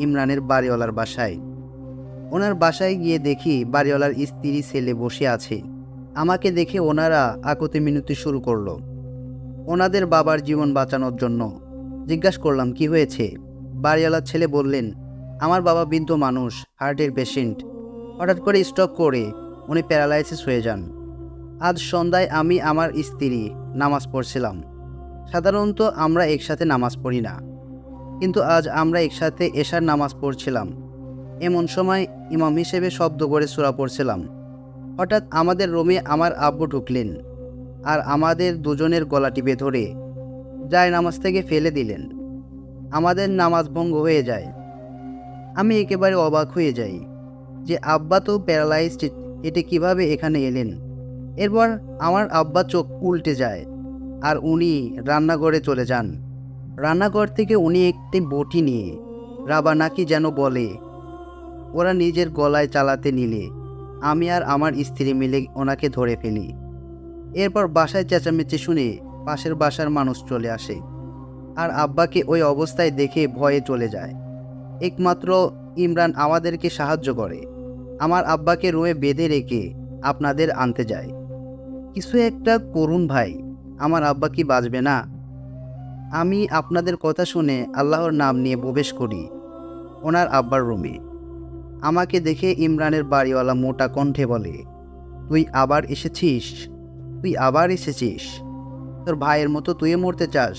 ইমরানের বাড়িওয়ালার বাসায়। ওনার বাসায় গিয়ে দেখি বাড়িওয়ালার স্ত্রী ছেলে বসে আছে। আমাকে দেখে ওনারা আকুতি মিনতি শুরু করলো ওনাদের বাবার জীবন বাঁচানোর জন্য। জিজ্ঞাসা করলাম, কি হয়েছে? বাড়িওয়ালার ছেলে বললেন, আমার বাবা বৃদ্ধ মানুষ, হার্টের পেশেন্ট, হঠাৎ করে স্ট্রোক করে উনি প্যারালাইসিস হয়ে যান। আজ সন্ধ্যায় আমি আমার স্ত্রী নামাজ পড়ছিলাম। সাধারণত আমরা একসাথে নামাজ পড়ি না, কিন্তু আজ আমরা একসাথে এশার নামাজ পড়ছিলাম। এমন সময় ইমাম হিসেবে শব্দ করে সূরা পড়ছিলাম। হঠাৎ আমাদের রুমে আমার আব্বু ঢুকলেন আর আমাদের দুজনের গলা টিপে ধরে যায় নামাজ থেকে ফেলে দিলেন। আমাদের নামাজ ভঙ্গ হয়ে যায়। আমি একেবারে অবাক হয়ে যাই যে আব্বা তো প্যারালাইজড, এটা কিভাবে এখানে এলেন। এরপর আমার আব্বা চোখ উল্টে যায় আর উনি রান্নাঘরে চলে যান। রান্নাঘর থেকে উনি একটি বটি নিয়ে রাবা নাকি যেন বলে ওরা নিজের গলায় চালাতে নিলে আমি আর আমার স্ত্রী মিলে ওনাকে ধরে ফেলি। এরপর বাসায় চেঁচামেচি শুনে পাশের বাসার মানুষ চলে আসে আর আব্বাকে ওই অবস্থায় দেখে ভয়ে চলে যায়। একমাত্র ইমরান আমাদেরকে সাহায্য করে, আমার আব্বাকে রুমে বেঁধে রেখে আপনাদের আনতে যায়। কিছু একটা করুন ভাই, আমার আব্বা কি বাঁচবে না? আমি আপনাদের কথা শুনে আল্লাহর নাম নিয়ে প্রবেশ করি ওনার আব্বার রুমে। আমাকে দেখে ইমরানের বাড়িওয়ালা মোটা কণ্ঠে বলে, তুই আবার এসেছিস? তুই আবার এসেছিস? তোর ভাইয়ের মতো তুইও মরতে চাস?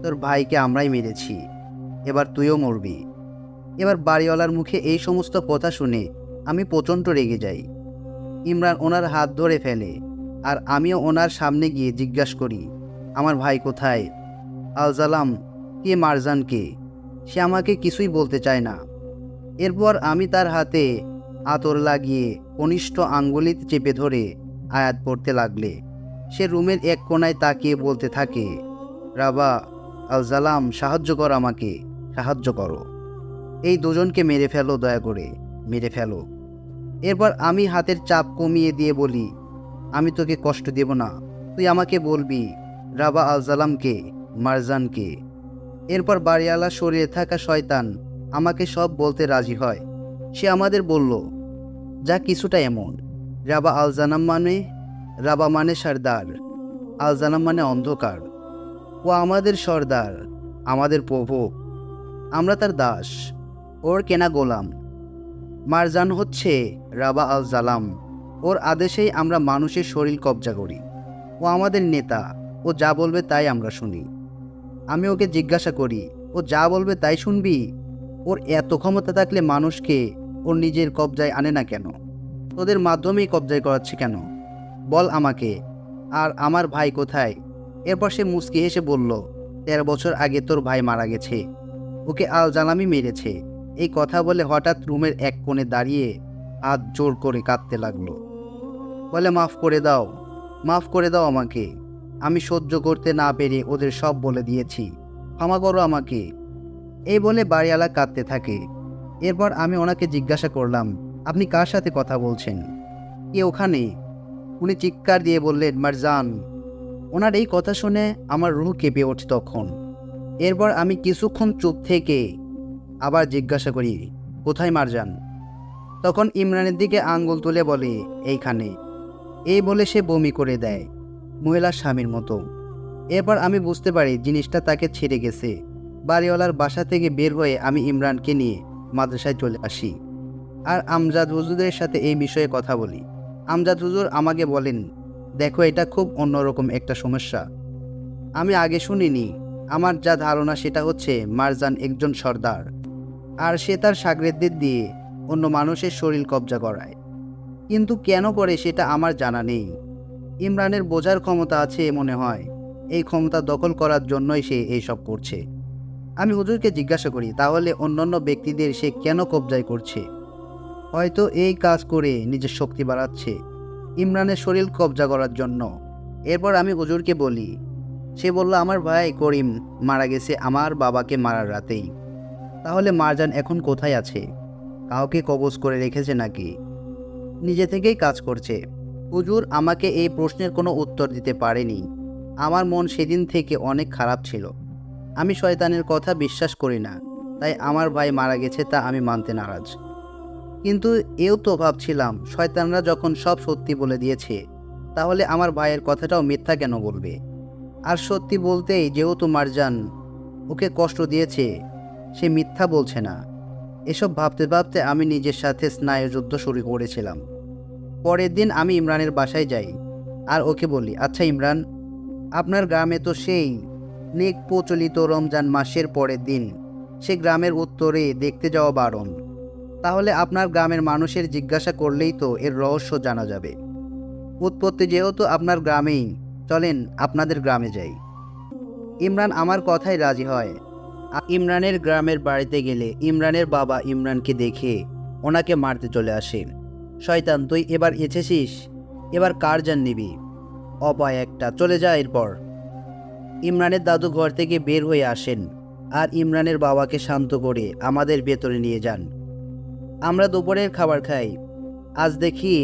তোর ভাইকে আমরাই মেরেছি, এবার তুইও মরবি। এবার বাড়িওয়ালার মুখে এই সমস্ত কথা শুনে আমি প্রচণ্ড রেগে যাই। ইমরান ওনার হাত ধরে ফেলে আর আমিও ওনার সামনে গিয়ে জিজ্ঞাসা করি, আমার ভাই কোথায়? আলজালাম কে, মারজান কে? সে আমাকে কিছুই বলতে চায় না। এরপর আমি তার হাতে আতর লাগিয়ে কনিষ্ঠ আঙ্গুলিতে চেপে ধরে আয়াত পড়তে লাগলে সে রুমের এক কোণায় তাকিয়ে বলতে থাকে, রাবা, আলজালাম, সাহায্য কর, আমাকে সাহায্য করো, এই দুজনকে মেরে ফেলো, দয়া করে মেরে ফেলো। এরপর আমি হাতের চাপ কমিয়ে দিয়ে বলি, আমি তোকে কষ্ট দেব না, তুই আমাকে বলবি রাবা আলজালামকে, মারজানকে। এরপর বাড়িওয়ালা শরীরে থাকা শয়তান আমাকে সব বলতে রাজি হয়। সে আমাদের বলল, যা কিছুটা এমন, রাবা মানে সর্দার, আলজানাম মানে অন্ধকার। ও আমাদের সর্দার, আমাদের প্রভু, আমরা তার দাস, ওর কেনা গোলাম। মারজান হচ্ছে রাবা আল জালাম, ওর আদেশেই আমরা মানুষের শরীর কবজা করি। ও আমাদের নেতা, ও যা বলবে তাই আমরা শুনি। আমি ওকে জিজ্ঞাসা করি, ও যা বলবে তাই শুনবি? ওর এত ক্ষমতা থাকলে মানুষকে ওর নিজের কবজায় আনে না কেন? তোদের মাধ্যমেই কবজায় করাচ্ছে কেন? বল আমাকে। আর আমার ভাই কোথায়? এরপর সে মুচকি হেসে বলল, 13 বছর আগে তোর ভাই মারা গেছে, ওকে আল জালামই মেরেছে। এই কথা বলে হঠাৎ রুমের এক কোণে দাঁড়িয়ে হাত জোর করে কাঁদতে লাগলো। বলে, মাফ করে দাও, মাফ করে দাও আমাকে, আমি সহ্য করতে না পেরে ওদের সব বলে দিয়েছি, ক্ষমা করো আমাকে। এই বলে বাড়িওয়ালা কাঁদতে থাকে। এরপর আমি ওনাকে জিজ্ঞাসা করলাম, আপনি কার সাথে কথা বলছেন? কে ওখানে? উনি চিৎকার দিয়ে বললেন, মারজান। ওনার এই কথা শুনে আমার রুহ কেঁপে ওঠে তখন। এরপর আমি কিছুক্ষণ চুপ থেকে আবার জিজ্ঞাসা করি, কোথায় মারজান? তখন ইমরানের দিকে আঙ্গুল তুলে বলে, এইখানে। এই বলে সে বমি করে দেয়, মহিলার স্বামীর মতো। এরপর আমি বুঝতে পারি জিনিসটা তাকে ছেড়ে গেছে। বাড়িওয়ালার বাসা থেকে বের হয়ে আমি ইমরানকে নিয়ে মাদ্রাসায় চলে আসি আর আমজাদ হুজুরের সাথে এই বিষয়ে কথা বলি। আমজাদ হুজুর আমাকে বলেন, দেখো এটা খুব অন্যরকম একটা সমস্যা, আমি আগে শুনিনি। আমার যা ধারণা সেটা হচ্ছে মারজান একজন সর্দার, আর সে তার শাগরেদদের দিয়ে অন্য মানুষের শরীর কবজা করায়। কিন্তু কেন করে সেটা আমার জানা নেই। ইমরানের বোঝার ক্ষমতা আছে মনে হয়, এই ক্ষমতা দখল করার জন্যই সে এইসব করছে। আমি হুজুরকে জিজ্ঞাসা করি, তাহলে অন্যান্য ব্যক্তিদের সে কেন কবজায় করছে? হয়তো এই কাজ করে নিজের শক্তি বাড়াচ্ছে, ইমরানের শরীর কবজা করার জন্য। এরপর আমি হুজুরকে বলি, সে বলল আমার ভাই করিম মারা গেছে আমার বাবাকে মারার রাতেই। তাহলে মারজান এখন কোথায় আছে? কাউকে কবজ করে রেখেছে নাকি নিজে থেকেই কাজ করছে? হুজুর আমাকে এই প্রশ্নের কোনো উত্তর দিতে পারেনি। আমার মন সেদিন থেকে অনেক খারাপ ছিল। আমি শয়তানের কথা বিশ্বাস করি না, তাই আমার ভাই মারা গেছে তা আমি মানতে নারাজ। কিন্তু এও তো ভাবছিলাম, শয়তানরা যখন সব সত্যি বলে দিয়েছে, তাহলে আমার ভাইয়ের কথাটাও মিথ্যা কেন বলবে? আর সত্যি বলতেই যেহেতু মারজান ওকে কষ্ট দিয়েছে, সে মিথ্যা বলছে না। এসব ভাবতে ভাবতে আমি নিজের সাথে স্নায়ুযুদ্ধ শুরু করেছিলাম। পরের দিন আমি ইমরানের বাসায় যাই আর ওকে বলি, আচ্ছা ইমরান, আপনার গ্রামে তো সেই নেক প্রচলিত রমজান মাসের পরের দিন সে গ্রামের উত্তরে দেখতে যাওয়া বারণ। তাহলে আপনার গ্রামের মানুষের জিজ্ঞাসা করলেই তো এর রহস্য জানা যাবে। উৎপত্তি যেহেতু আপনার গ্রামেই, চলেন আপনাদের গ্রামে যাই। ইমরান আমার কথায় রাজি হয়। ইমরানের গ্রামের বাড়িতে গেলে ইমরানের বাবা ইমরানকে দেখে ওনাকে মারতে চলে আসে। শয়তান, তুই এবার এসেছিস, এবার কার জান নিবি? অপায় একটা, চলে যা এরপর। ইমরানের দাদু ঘর থেকে বের হয়ে আসেন আর ইমরানের বাবাকে শান্ত করে আমাদের ভেতরে নিয়ে যান। আমরা দুপুরের খাবার খাই। আজ দেখি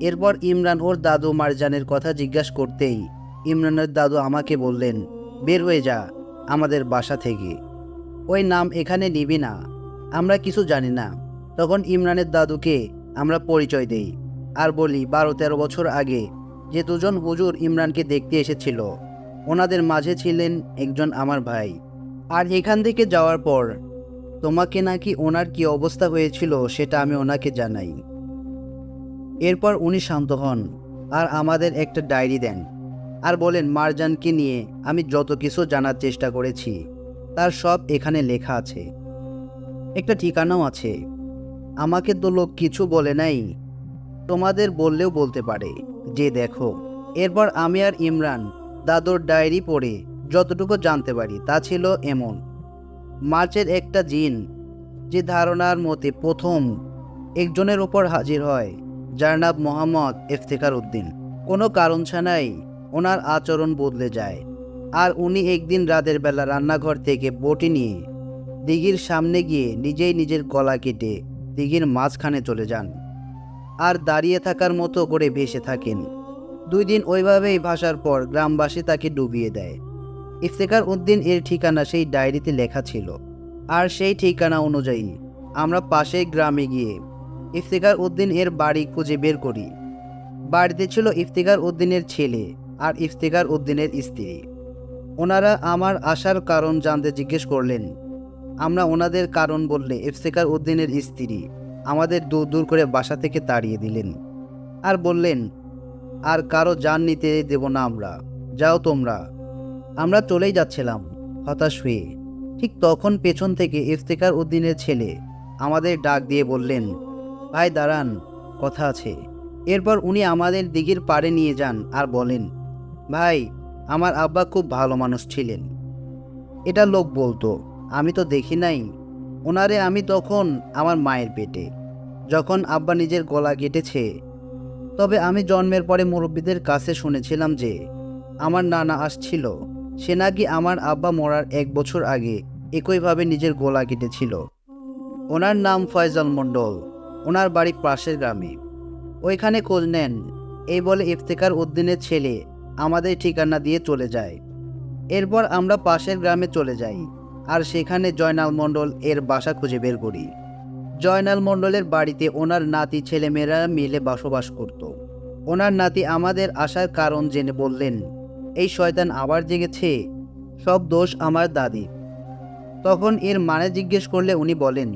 এরপর ইমরান ওর দাদু মারজানের কথা জিজ্ঞাসা করতেই ইমরানের দাদু আমাকে বললেন, বের হয়ে যা আমাদের বাসা থেকে, ওই নাম এখানে নিবি না, আমরা কিছু জানি না। তখন ইমরানের দাদুকে আমরা পরিচয় দেই আর বলি 12-13 বছর আগে যে দুজন হুজুর ইমরানকে দেখতে এসেছিল, ওনাদের মাঝে ছিলেন একজন আমার ভাই। আর এখান থেকে যাওয়ার পর তোমাকে নাকি ওনার কি অবস্থা হয়েছিল সেটা আমি ওনাকে জানাই। এরপর উনি শান্ত হন আর আমাদের একটা ডায়েরি দেন আর বলেন, মারজানকে নিয়ে আমি যত কিছু জানার চেষ্টা করেছি তার সব এখানে লেখা আছে, একটা ঠিকানাও আছে। আমাকে তো লোক কিছু বলে নাই, তোমাদের বললেও বলতে পারে, যে দেখো। এরপর আমি আর ইমরান দাদুর ডায়েরি পড়ে যতটুকু জানতে পারি তা ছিল এমন, মার্চের একটা জিন যে ধারণার মতে প্রথম একজনের উপর হাজির হয়, যার নাম মোহাম্মদ ইফতেখার উদ্দিন। কোনো কারণ ছাড়াই ওনার আচরণ বদলে যায় আর উনি একদিন রাতের বেলা রান্নাঘর থেকে বটি নিয়ে দিঘির সামনে গিয়ে নিজেই নিজের গলা কেটে দিঘির মাঝখানে চলে যান আর দাঁড়িয়ে থাকার মতো করে ভেসে থাকেন। 2 দিন ওইভাবেই ভাসার পর গ্রামবাসী তাকে ডুবিয়ে দেয়। ইফতেখার উদ্দিন এর ঠিকানা সেই ডায়েরিতে লেখা ছিল আর সেই ঠিকানা অনুযায়ী আমরা পাশের গ্রামে গিয়ে ইফতেখার উদ্দিন এর বাড়ি খুঁজে বের করি। বাড়িতে ছিল ইফতেখার উদ্দিনের ছেলে আর ইফতেখার উদ্দিনের স্ত্রী। ওনারা আমার আসার কারণ জানতে জিজ্ঞেস করলেন। আমরা ওনাদের কারণ বললে ইফতেখার উদ্দিনের স্ত্রী আমাদের দূর দূর করে বাসা থেকে তাড়িয়ে দিলেন আর বললেন, আর কারো জান নিতে দেব না আমরা, যাও তোমরা। আমরা চলেই যাচ্ছিলাম হতাশ হয়ে। ঠিক তখন পেছন থেকে ইফতেখার উদ্দিনের ছেলে আমাদের ডাক দিয়ে বললেন, ভাই দাঁড়ান, কথা আছে। এরপর উনি আমাদের দিঘির পাড়ে নিয়ে যান আর বলেন, ভাই আমার আব্বা খুব ভালো মানুষ ছিলেন, এটা লোক বলতো, আমি তো দেখি নাই ওনারে। আমি তখন আমার মায়ের পেটে, যখন আব্বা নিজের গলা কেটেছে। তবে আমি জন্মের পরে মুরব্বীদের কাছে শুনেছিলাম যে আমার নানা আসছিল, সে নাকি আমার আব্বা মরার 1 বছর আগে একইভাবে নিজের গলা কেটেছিল। ওনার নাম ফয়জল মণ্ডল, ওনার বাড়ি পাশের গ্রামে, ওইখানে খোঁজ নেন। এই বলে ইফতেখার উদ্দিনের ছেলে আমাদের ঠিকানা দিয়ে চলে যায়। এরপর আমরা পাশের গ্রামে চলে যাই আর সেখানে জয়নাল মণ্ডল এর বাসা খুঁজে বের করি। জয়নাল মণ্ডলের বাড়িতে ওনার নাতি ছেলেমেয়েরা মিলে বসবাস করত। ওনার নাতি আমাদের আসার কারণ জেনে বললেন, এই শয়তান আবার জেগেছে, সব দোষ আমার দাদি। তখন এর মানে জিজ্ঞেস করলে উনি বলেন,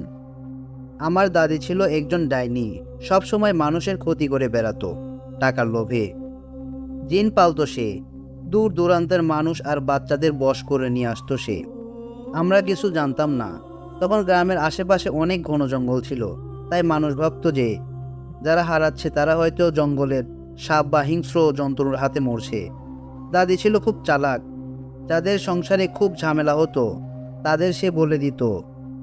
আমার দাদি ছিল একজন ডাইনি, সবসময় মানুষের ক্ষতি করে বেড়াতো টাকার লোভে। জিন পালতো সে, দূর দূরান্তের মানুষ আর বাচ্চাদের বশ করে নিয়ে আসতো সে। আমরা কিছু জানতাম না, তখন গ্রামের আশেপাশে অনেক ঘন জঙ্গল ছিল, তাই মানুষ ভাবতো যে যারা হারাচ্ছে তারা হয়তো জঙ্গলের সাপ বা হিংস্র জন্তুর হাতে মরছে। দাদি ছিল খুব চালাক, যাদের সংসারে খুব ঝামেলা হতো তাদের সে বলে দিত,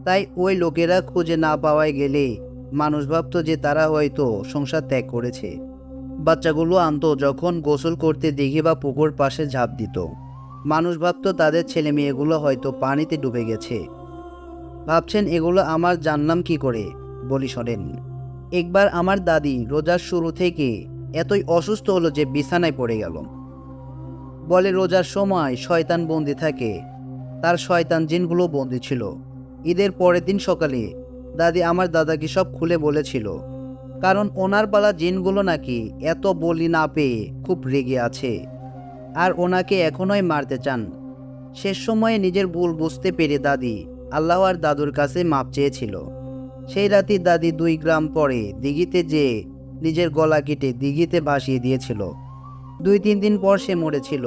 তাই ওই লোকেরা খুঁজে না পাওয়ায় গেলে মানুষ ভাবতো যে তারা হয়তো সংসার ত্যাগ করেছে। বাচ্চাগুলো আনতো যখন গোসল করতে দিঘি বা পুকুর পাশে ঝাঁপ দিত, মানুষ ভাবতো তাদের ছেলে মেয়েগুলো হয়তো পানিতে ডুবে গেছে। ভাবছেন এগুলো আমার জানলাম কি করে? বলি শোনেন। একবার আমার দাদি রোজার শুরু থেকে এতই অসুস্থ হলো যে বিছানায় পড়ে গেল। বলে রোজার সময় শয়তান বন্দি থাকে, তার শয়তান জিনগুলো বন্দি ছিল। ঈদের পরের দিন সকালে দাদি আমার দাদাকে সব খুলে বলেছিল, কারণ ওনার পালা জিনগুলো নাকি এত বলি না পেয়ে খুব রেগে আছে আর ওনাকে এখনোই মারতে চান। শেষ সময়ে নিজের ভুল বুঝতে পেরে দাদি আল্লাহ আর দাদুর কাছে মাপ চেয়েছিল। সেই রাতে দাদি 2 গ্রাম পরে দিঘিতে যেয়ে নিজের গলা কেটে দিঘিতে ভাসিয়ে দিয়েছিল। 2-3 দিন পর সে মরেছিল।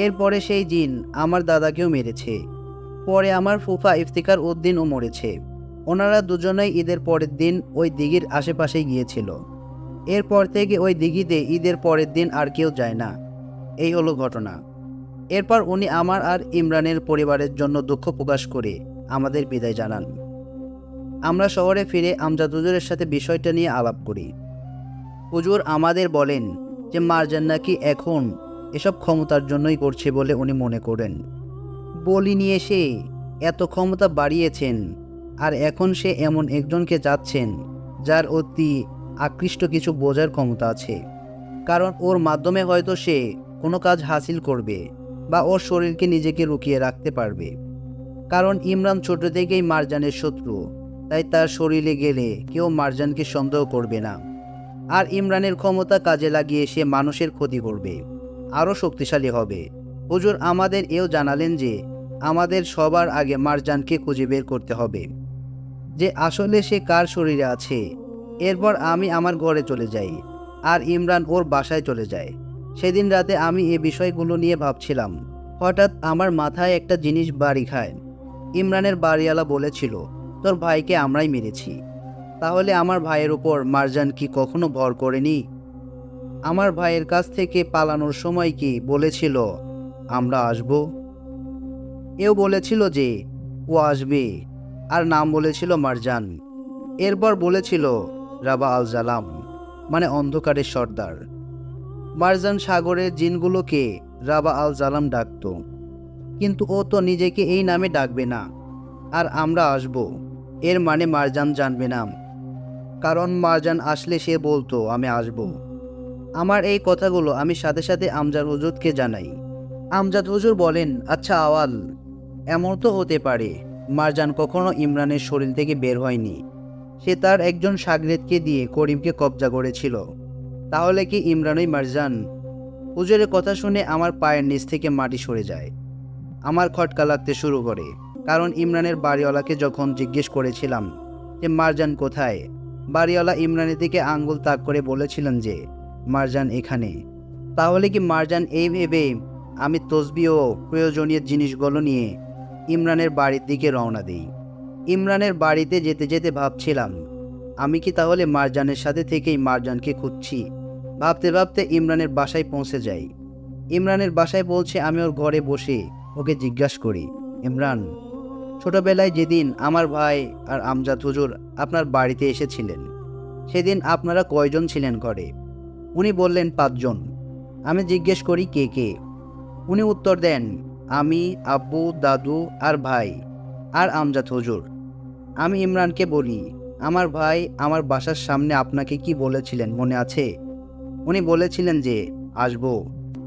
এরপরে সেই জিন আমার দাদাকেও মেরেছে। পরে আমার ফুফা ইফতিকার উদ্দিনও মরেছে। ওনারা দুজনেই ঈদের পরের দিন ওই দিঘির আশেপাশে গিয়েছিল। এরপর থেকে ওই দিঘিতে ঈদের পরের দিন আর কেউ যায় না। এই হলো ঘটনা। এরপর উনি আমার আর ইমরানের পরিবারের জন্য দুঃখ প্রকাশ করে আমাদের বিদায় জানান। আমরা শহরে ফিরে আমজাদ হুজুরের সাথে বিষয়টা নিয়ে আলাপ করি। হুজুর আমাদের বলেন যে মারজান নাকি এখন এসব ক্ষমতার জন্যই করছে বলে উনি মনে করেন। বলি নিয়ে সে এত ক্ষমতা বাড়িয়েছেন, আর এখন সে এমন একজনকে চাচ্ছেন যার অতি আকৃষ্ট কিছু বোঝার ক্ষমতা আছে। কারণ ওর মাধ্যমে হয়তো সে কোনো কাজ হাসিল করবে বা ওর শরীরকে নিজেকে রুকিয়ে রাখতে পারবে। কারণ ইমরান ছোট থেকেই মারজানের শত্রু, তাই তার শরীরে গেলে কেউ মারজানকে সন্দেহ করবে না। আর ইমরানের ক্ষমতা কাজে লাগিয়ে সে মানুষের ক্ষতি করবে, আরও শক্তিশালী হবে। হুজুর আমাদের এও জানালেন যে আমাদের সবার আগে মারজানকে খুঁজে বের করতে হবে, যে আসলে সে কার শরীরে আছে। এরপর আমি আমার ঘরে চলে যাই আর ইমরান ওর বাসায় চলে যায়। সেদিন রাতে আমি এ বিষয়গুলো নিয়ে ভাবছিলাম, হঠাৎ আমার মাথায় একটা জিনিস বাড়ি খায়। ইমরানের বাড়িওয়ালা বলেছিল তোর ভাইকে আমরাই মেরেছি। তাহলে আমার ভাইয়ের উপর মারজান কি কখনো ভর করেনি? আমার ভাইয়ের কাছ থেকে পালানোর সময় কি বলেছিল আমরা আসব? এও বলেছিল যে ও আসবে, আর নাম বলেছিল মারজান। এরপর বলেছিল রাবা আল জালাম, মানে অন্ধকারের সর্দার। মারজান সাগরের জিনগুলোকে রাবা আল জালাম ডাকত, কিন্তু ও তো নিজেকে এই নামে ডাকবে না। আর আমরা আসব এর মানে মারজান জানবে না, কারণ মারজান আসলে সে বলতো আমি আসব। আমার এই কথাগুলো আমি সাথে সাথে আমজাদ হুজুরকে জানাই। আমজাদ হুজুর বলেন, আচ্ছা আওয়াল, এমন তো হতে পারে মারজান কখনো ইমরানের শরীর থেকে বের হয়নি, সে তার একজন শাগরেদকে দিয়ে করিমকে কবজা করেছিল। তাহলে কি ইমরানই মারজান? হুজুরের কথা শুনে আমার পায়ের নিচ থেকে মাটি সরে যায়। আমার খটকা লাগতে শুরু করে, কারণ ইমরানের বাড়িওয়ালাকে যখন জিজ্ঞেস করেছিলাম যে মারজান কোথায়, বাড়িওয়ালা ইমরানের দিকে আঙ্গুল তাক করে বলেছিলেন যে মারজান এখানে। তাহলে কি মারজান? এই ভেবে আমি তসবিহ ও প্রয়োজনীয় জিনিসগুলো নিয়ে ইমরানের বাড়ির দিকে রওনা দিই। ইমরানের বাড়িতে যেতে যেতে ভাবছিলাম, আমি কি তাহলে মারজানের সাথে থেকেই মারজানকে খুঁজছি? ভাবতে ভাবতে ইমরানের বাসায় পৌঁছে যাই। ইমরানের বাসায় পৌঁছে আমি ওর ঘরে বসে ওকে জিজ্ঞাসা করি, ইমরান, ছোটবেলায় যেদিন আমার ভাই আর আমজাদ হুজুর আপনার বাড়িতে এসেছিলেন, সেদিন আপনারা কয়জন ছিলেন ঘরে? উনি বললেন 5 জন। আমি জিজ্ঞেস করি কে কে? উনি উত্তর দেন, আমি, আব্বু, দাদু আর ভাই আর আমজাদ হুজুর। আমি ইমরানকে বলি, আমার ভাই আমার বাসার সামনে আপনাকে কি বলেছিলেন মনে আছে? উনি বলেছিলেন যে আসবো,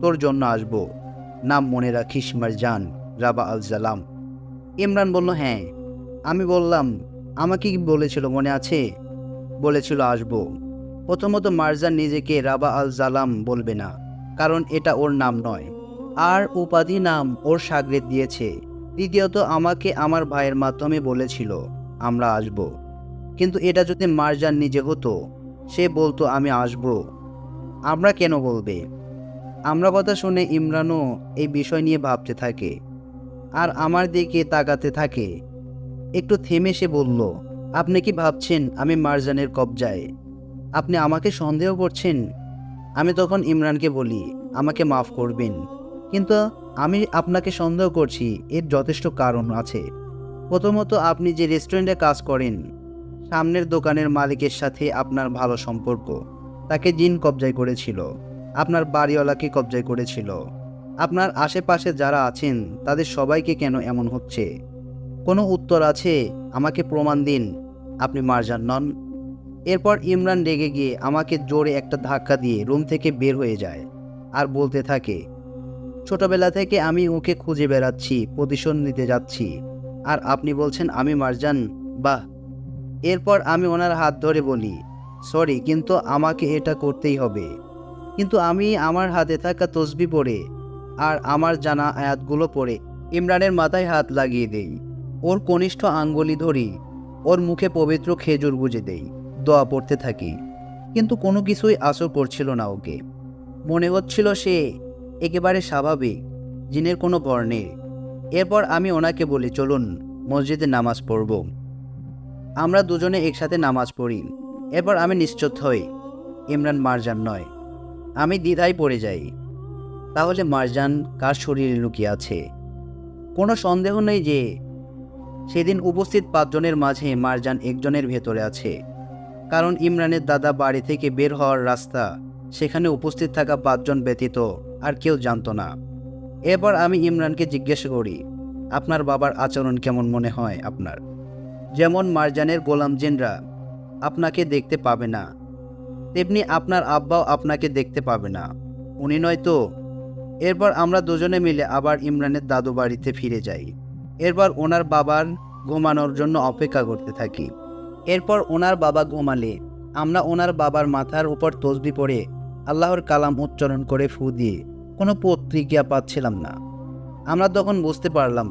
তোর জন্য আসবো, নাম মনে রাখিস মারজান, রাবা আল জালাম। ইমরান বলল হ্যাঁ। আমি বললাম, আমাকে কি বলেছিল মনে আছে? বলেছিল আসবো। প্রথমত মারজান নিজেকে রাবা আল জালাম বলবে না, কারণ এটা ওর নাম নয়। আর উপাধি নাম ওর সাগরেদ দিয়েছে। দ্বিতীয়ত আমাকে আমার ভাইয়ের মাধ্যমে বলেছিল আমরা আসব, কিন্তু এটা যদি মারজান নিজে হতো, সে বলতো আমি আসব। আমরা কেন বলবে? আমরা কথা শুনে ইমরানও এই বিষয় নিয়ে ভাবতে থাকে আর আমার দিকে তাকাতে থাকে। একটু থেমে সে বলল, আপনি কি ভাবছেন আমি মারজানের কবজায়? আপনি আমাকে সন্দেহ করছেন? আমি তখন ইমরানকে বলি, আমাকে মাফ করবেন, কিন্তু আমি আপনাকে সন্দেহ করছি এর যথেষ্ট কারণ আছে। প্রথমত, আপনি যে রেস্টুরেন্টে কাজ করেন, সামনের দোকানের মালিকের সাথে আপনার ভালো সম্পর্ক। তাকে জিন কবজায় করেছিল, আপনার বাড়িওয়ালাকে কবজায় করেছিল। আপনার আশেপাশে যারা আছেন তাদের সবাইকে কেন এমন হচ্ছে? কোনো উত্তর আছে? আমাকে প্রমাণ দিন আপনি মারজান নন। এরপর ইমরান রেগে গিয়ে আমাকে জোরে একটা ধাক্কা দিয়ে রুম থেকে বের হয়ে যায় আর বলতে থাকে, ছোটবেলা থেকে আমি ওকে খুঁজে বেড়াচ্ছি, প্রতিশোধ নিতে যাচ্ছি, আর আপনি বলছেন আমি মারজান? বাহ! এরপর আমি ওনার হাত ধরে বলি, সরি, কিন্তু আমাকে এটা করতেই হবে। কিন্তু আমি আমার হাতে থাকা তসবি পড়ে আর আমার জানা আয়াতগুলো পড়ে ইমরানের মাথায় হাত লাগিয়ে দেই। ওর কনিষ্ঠ আঙ্গুলি ধরি, ওর মুখে পবিত্র খেজুর গুজে দেই, দোয়া পড়তে থাকি। কিন্তু কোনো কিছুই আসর করছিল না ওকে। মনে হচ্ছিল সে একেবারে স্বাভাবিক, জিনের কোনো ভর নেই। এরপর আমি ওনাকে বলি, চলুন মসজিদে নামাজ পড়ব। আমরা দুজনে একসাথে নামাজ পড়ি। এরপর আমি নিশ্চিত হই ইমরান মারজান নয়। আমি দ্বিধায় পড়ে যাই, তাহলে মারজান কার শরীরে লুকিয়ে আছে? কোনো সন্দেহ নেই যে সেদিন উপস্থিত 5 জনের মাঝে মারজান একজনের ভেতরে আছে, কারণ ইমরানের দাদা বাড়ি থেকে বের হওয়ার রাস্তা সেখানে উপস্থিত থাকা 5 জন ব্যতীত আর কেউ জানতো না। এরপর আমি ইমরানকে জিজ্ঞেস করি, আপনার বাবার আচরণ কেমন মনে হয় আপনার? যেমন মারজানের গোলাম জিনরা আপনাকে দেখতে পাবে না, তেমনি আপনার আব্বাও আপনাকে দেখতে পাবে না, উনি নয় তো? এরপর আমরা দুজনে মিলে আবার ইমরানের দাদু বাড়িতে ফিরে যাই। এরপর ওনার বাবার ঘুমানোর জন্য অপেক্ষা করতে থাকি। এরপর ওনার বাবা ঘুমালে আমরা ওনার বাবার মাথার উপর তসবি পড়ে আল্লাহর কালাম উচ্চারণ করে ফু দিয়ে কোনো প্রতিক্রিয়া পাচ্ছিলাম না। আমরা তখন বুঝতে পারলাম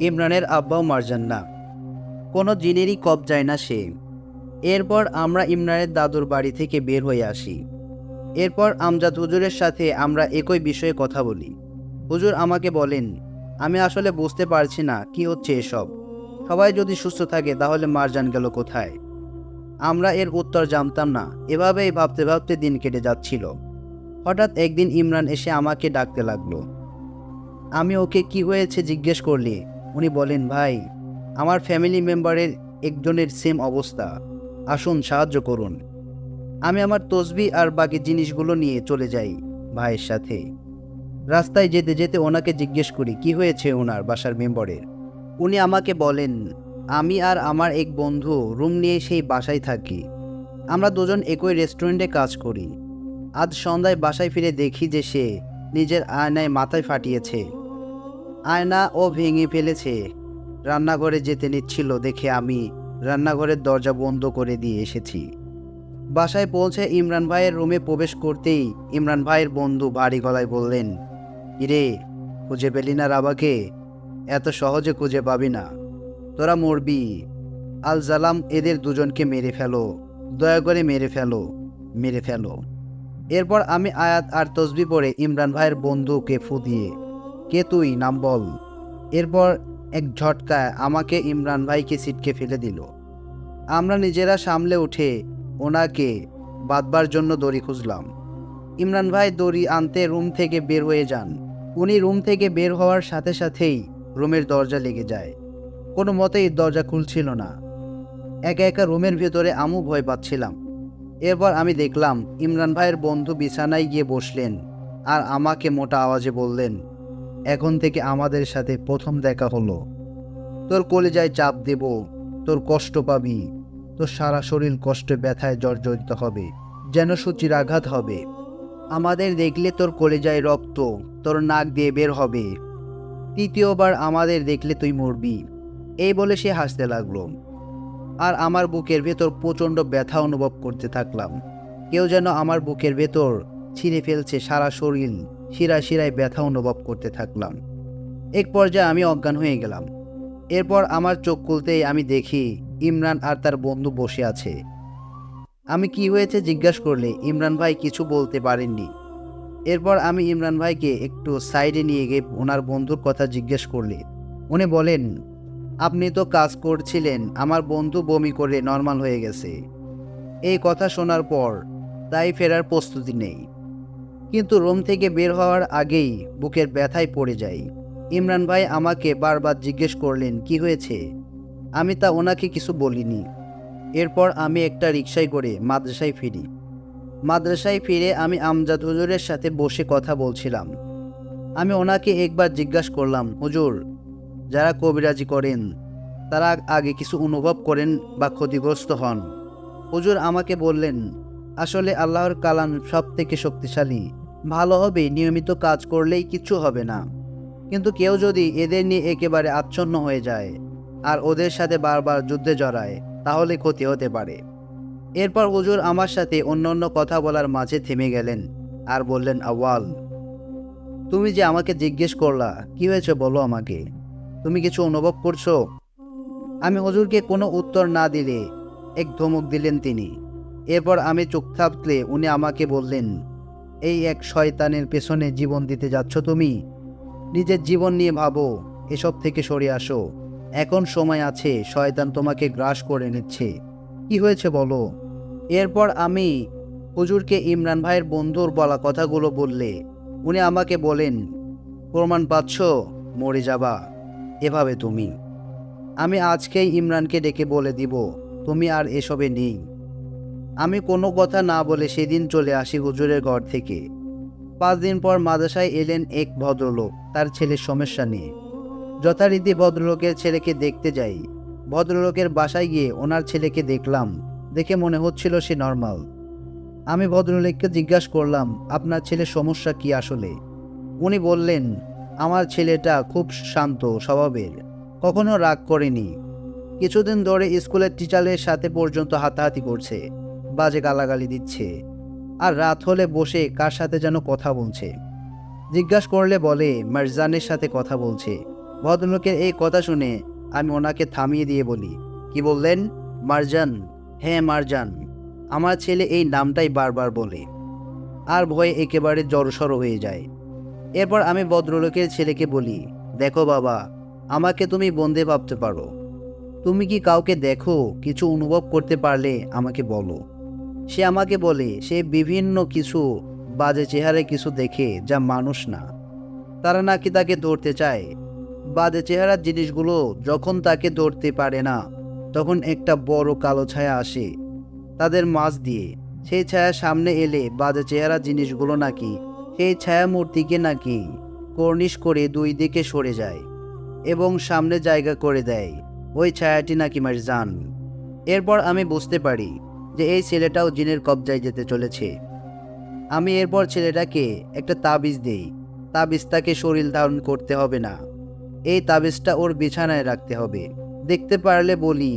ইমরানের আব্বাও মারজান না, কোনো জিনেরই কবজায় না সে। এরপর আমরা ইমরানের দাদুর বাড়ি থেকে বের হয়ে আসি। এরপর আমজাদ হুজুরের সাথে আমরা একই বিষয়ে কথা বলি। হুজুর আমাকে বলেন, আমি আসলে বুঝতে পারছি না কি হচ্ছে এসব। সবাই যদি সুস্থ থাকে তাহলে মারজান গেল কোথায়? আমরা এর উত্তর জানতাম না। এভাবেই ভাবতে ভাবতে দিন কেটে যাচ্ছিল। হঠাৎ একদিন ইমরান এসে আমাকে ডাকতে লাগলো। আমি ওকে কি হয়েছে জিজ্ঞেস করলে উনি বলেন, ভাই, আমার ফ্যামিলি মেম্বারের একজনের সেম অবস্থা, আসুন সাহায্য করুন। আমি আমার তসবি আর বাকি জিনিসগুলো নিয়ে চলে যাই ভাইয়ের সাথে। রাস্তায় যেতে যেতে ওনাকে জিজ্ঞেস করি কি হয়েছে ওনার বাসার মেম্বারের। উনি আমাকে বলেন, আমি আর আমার এক বন্ধু রুম নিয়ে সেই বাসায় থাকি। আমরা দুজন একই রেস্টুরেন্টে কাজ করি। আজ সন্ধ্যায় বাসায় ফিরে দেখি যে সে নিজের আয়নায় মাথায় ফাটিয়েছে। আয়না ও ভেঙে ফেলেছে। রান্নাঘরে যেতে নিচ্ছিল দেখে আমি রান্নাঘরের দরজা বন্ধ করে দিয়ে এসেছি। বাসায় পৌঁছে ইমরান ভাইয়ের রুমে প্রবেশ করতেই ইমরান ভাইয়ের বন্ধু ভারী গলায় বললেন, কিরে, খুঁজে পেলি না রাবাকে? এত সহজে খুঁজে পাবি না, তোরা মরবি। আল জালাম এদের দুজনকে মেরে ফেলো, দয়া করে মেরে ফেলো, মেরে ফেলো। এরপর আমি আয়াত আর তসবি পড়ে ইমরান ভাইয়ের বন্ধুকে ফু দিয়ে, কে তুই, নাম বল। এরপর এক ঝটকায় আমাকে ইমরান ভাইকে ছিটকে ফেলে দিল। আমরা নিজেরা সামলে উঠে ওনাকে বাঁধবার জন্য দড়ি খুঁজলাম। ইমরান ভাই দড়ি আনতে রুম থেকে বের হয়ে যান। উনি রুম থেকে বের হওয়ার সাথে সাথেই রুমের দরজা লেগে যায়। কোনো মতেই দরজা খুলছিল না। একা একা রুমের ভেতরে আমু ভয় পাচ্ছিলাম। এরপর আমি দেখলাম ইমরান ভাইয়ের বন্ধু বিছানায় গিয়ে বসলেন আর আমাকে মোটা আওয়াজে বললেন, এখন থেকে আমাদের সাথে প্রথম দেখা হলো। তোর কলিজায় চাপ দেব, তোর কষ্ট পাবি, তোর সারা শরীর কষ্টে ব্যথায় জর্জরিত হবে, যেন সূচির আঘাত হবে। আমাদের দেখলে তোর কলিজায় রক্ত তোর নাক দিয়ে বের হবে। তৃতীয়বার আমাদের দেখলে তুই মরবি। এই বলে সে হাসতে লাগলো। আর আমার বুকের ভেতর প্রচণ্ড ব্যথা অনুভব করতে থাকলাম। কেউ যেন আমার বুকের ভেতর ছিঁড়ে ফেলছে সারা শরীর, শিরায় শিরায় ব্যথা অনুভব করতে থাকলাম। এক পর্যায়ে আমি অজ্ঞান হয়ে গেলাম। এরপর আমার চোখ খুলতেই আমি দেখি ইমরান আর তার বন্ধু বসে আছে। আমি কি হয়েছে জিজ্ঞাসা করলে ইমরান ভাই কিছু বলতে পারেননি। এরপর আমি ইমরান ভাইকে একটু সাইডে নিয়ে গিয়ে ওনার বন্ধুর কথা জিজ্ঞেস করলে উনি বলেন, আপনি তো কাজ করছিলেন, আমার বন্ধু বমি করে নর্মাল হয়ে গেছে। এই কথা শোনার পর তাই ফেরার প্রস্তুতি নেই, কিন্তু রুম থেকে বের হওয়ার আগেই বুকের ব্যথায় পড়ে যাই। ইমরান ভাই আমাকে বারবার জিজ্ঞেস করলেন কি হয়েছে। আমি তা ওনাকে কিছু বলিনি। এরপর আমি একটা রিকশায় করে মাদ্রাসায় ফিরি। মাদ্রাসায় ফিরে আমি আমজাদ হুজুরের সাথে বসে কথা বলছিলাম। আমি ওনাকে একবার জিজ্ঞাসা করলাম, হুজুর, যারা কবিরাজি করেন তারা আগে কিছু অনুভব করেন বা ক্ষতিগ্রস্ত হন? হুজুর আমাকে বললেন, আসলে আল্লাহর কালাম সব থেকে শক্তিশালী। ভালো হবে নিয়মিত কাজ করলেই কিচ্ছু হবে না, কিন্তু কেউ যদি এদের নিয়ে একেবারে আচ্ছন্ন হয়ে যায় আর ওদের সাথে বারবার যুদ্ধে জড়ায় তাহলে ক্ষতি হতে পারে। এরপর হুজুর আমার সাথে অন্য কথা বলার মাঝে থেমে গেলেন আর বললেন, আউয়াল, তুমি যে আমাকে জিজ্ঞেস করলা কি হয়েছে বলো আমাকে, তুমি কিছু অনুভব করছো? আমি হুজুরকে কোনো উত্তর না দিলে এক ধমক দিলেন তিনি। এরপর আমি চোখ থাপলে উনি আমাকে বললেন, এই এক শয়তানের পেছনে জীবন দিতে যাচ্ছ তুমি? নিজের জীবন নিয়ে ভাবো, এসব থেকে সরে আসো। এখন সময় আছে, শয়তান তোমাকে গ্রাস করে নিচ্ছে। কি হয়েছে বলো? এরপর আমি হুজুরকে ইমরান ভাইয়ের বন্ধুর বলা কথাগুলো বললে উনি আমাকে বলেন, প্রমাণ পাচ্ছ, মরে যাবা এভাবে তুমি। আমি আজকেই ইমরানকে ডেকে বলে দিব তুমি আর এসবে নেই। আমি কোনো কথা না বলে সেদিন চলে আসি হুজুরের ঘর থেকে। 5 দিন পর মাদ্রাসায় এলেন এক ভদ্রলোক তার ছেলের সমস্যা নিয়ে। যথারীতি ভদ্রলোকের ছেলেকে দেখতে যাই। ভদ্রলোকের বাসায় গিয়ে ওনার ছেলেকে দেখলাম, দেখে মনে হচ্ছিল সে নর্মাল। আমি ভদ্রলোককে জিজ্ঞাসা করলাম, আপনার ছেলের সমস্যা কি আসলে? উনি বললেন, আমার ছেলেটা খুব শান্ত স্বভাবের, কখনো রাগ করেনি। কিছুদিন ধরে স্কুলের টিচারের সাথে পর্যন্ত হাতাহাতি করছে, বাজে গালাগালি দিচ্ছে, আর রাত হলে বসে কার সাথে যেন কথা বলছে। জিজ্ঞাসা করলে বলে মারজানের সাথে কথা বলছে। ভদ্রলোকের এই কথা শুনে আমি ওনাকে থামিয়ে দিয়ে বলি, কি বললেন? মারজান? হ্যাঁ মারজান। আমার ছেলে এই নামটাই বারবার বলে আর ভয়ে একেবারে জড়সড় হয়ে যায়। এরপর আমি ভদ্রলোকের ছেলেকে বলি, দেখো বাবা, আমাকে তুমি বন্দে ভাবতে পারো। তুমি কি কাউকে দেখো, কিছু অনুভব করতে পারলে আমাকে বলো। সে আমাকে বলে সে বিভিন্ন কিছু বাজে চেহারায় কিছু দেখে যা মানুষ না। তারা নাকি তাকে ধরতে চায়। বাজে চেহারার জিনিসগুলো যখন তাকে ধরতে পারে না তখন একটা বড় কালো ছায়া আসে তাদের মাঝ দিয়ে। সেই ছায়া সামনে এলে বাজে চেহারা জিনিসগুলো নাকি সেই ছায়া মূর্তিকে নাকি কর্নিশ করে 2 দিকে সরে যায় এবং সামনে জায়গা করে দেয়। ওই ছায়াটি নাকি মারজান। এরপর আমি বুঝতে পারি যে এই ছেলেটাও জিনের কবজায় যেতে চলেছে। আমি এরপর ছেলেটাকে একটা তাবিজ দেই। তাবিজটাকে শরীর ধারণ করতে হবে না, এই তাবিজটা ওর বিছানায় রাখতে হবে। দেখতে পারলে বলি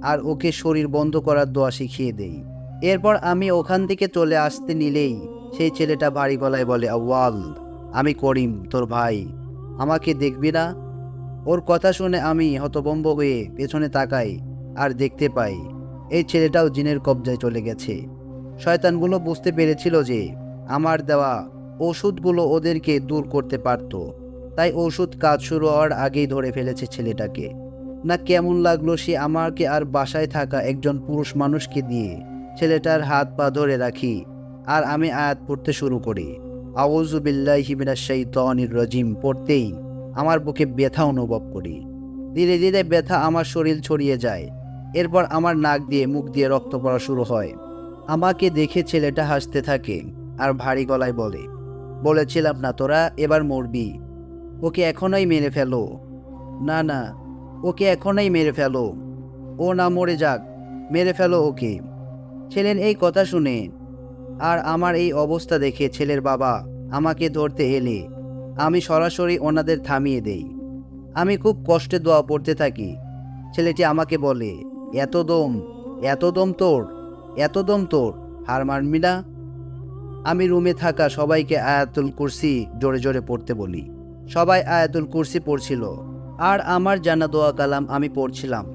আর ওকে শরীর বন্ধ করার দোয়া শিখিয়ে দেই। এরপর আমি ওখান থেকে চলে আসতে নিলেই সেই ছেলেটা ভারী গলায় বলে, আউয়াল, আমি করিম তোর ভাই, আমাকে দেখবি না? ওর কথা শুনে আমি হতভম্ব হয়ে পেছনে তাকাই আর দেখতে পাই এই ছেলেটাও জিনের কবজায় চলে গেছে। শয়তানগুলো বুঝতে পেরেছিল যে আমার দেওয়া ওষুধগুলো ওদেরকে দূর করতে পারত, তাই ওষুধ কাজ শুরু হওয়ার আগেই ধরে ফেলেছে ছেলেটাকে। না কেমন লাগলো সে আমাকে আর বাসায় থাকা একজন পুরুষ মানুষকে দিয়ে ছেলেটার হাত পা ধরে রাখি আর আমি আয়াত পড়তে শুরু করি। আউযু বিল্লাহি মিনাশ শাইতানির রাজিম পড়তেই আমার বুকে ব্যথা অনুভব করি। ধীরে ধীরে ব্যথা আমার শরীর ছড়িয়ে যায়। এরপর আমার নাক দিয়ে মুখ দিয়ে রক্ত পড়া শুরু হয়। আমাকে দেখে ছেলেটা হাসতে থাকে আর ভারী গলায় বলে, বলেছিলাম না তোরা এবার মরবি, ওকে এখনই মেরে ফেলো। না না, ওকে এখনই মেরে ফেলো, ও না মরে যাক, মেরে ফেলো ওকে। ছেলের এই কথা শুনে আর আমার এই অবস্থা দেখে ছেলের বাবা আমাকে ধরতে এলে আমি সরাসরি ওনাদের থামিয়ে দেই। আমি খুব কষ্টে দোয়া পড়তে থাকি। ছেলেটি আমাকে বলে, এত দম, এত দম তোর, এত দম তোর, হার মানবি না? আমি রুমে থাকা সবাইকে আয়াতুল কুরসি জোরে জোরে পড়তে বলি। সবাই আয়াতুল কুরসি পড়ছিল আর আমার জানা দোয়া কালাম আমি পড়ছিলাম।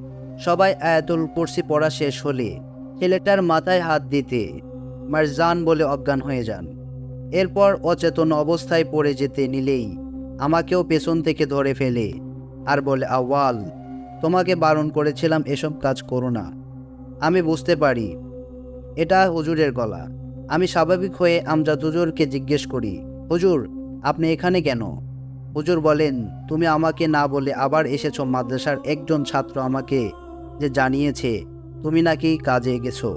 সবাই আয়াতুল কুরসি পড়া শেষ হলে ছেলেটার মাথায় হাত দিতে মারজান বলে অজ্ঞান হয়ে যান। এরপর অচেতন অবস্থায় পড়ে যেতে নিলেই আমাকেও পেছন থেকে ধরে ফেলে আর বলে, আউয়াল, তোমাকে বারণ করেছিলাম এসব কাজ করো না। আমি বুঝতে পারি এটা হুজুরের গলা। আমি স্বাভাবিক হয়ে আমজাদ হুজুরকে জিজ্ঞেস করি, হুজুর, আপনি এখানে কেন? হুজুর বলেন, তুমি আমাকে না বলে আবার এসেছো। মাদ্রাসার একজন ছাত্র আমাকে যে জানিয়েছে তুমি নাকি কাজে গেছো।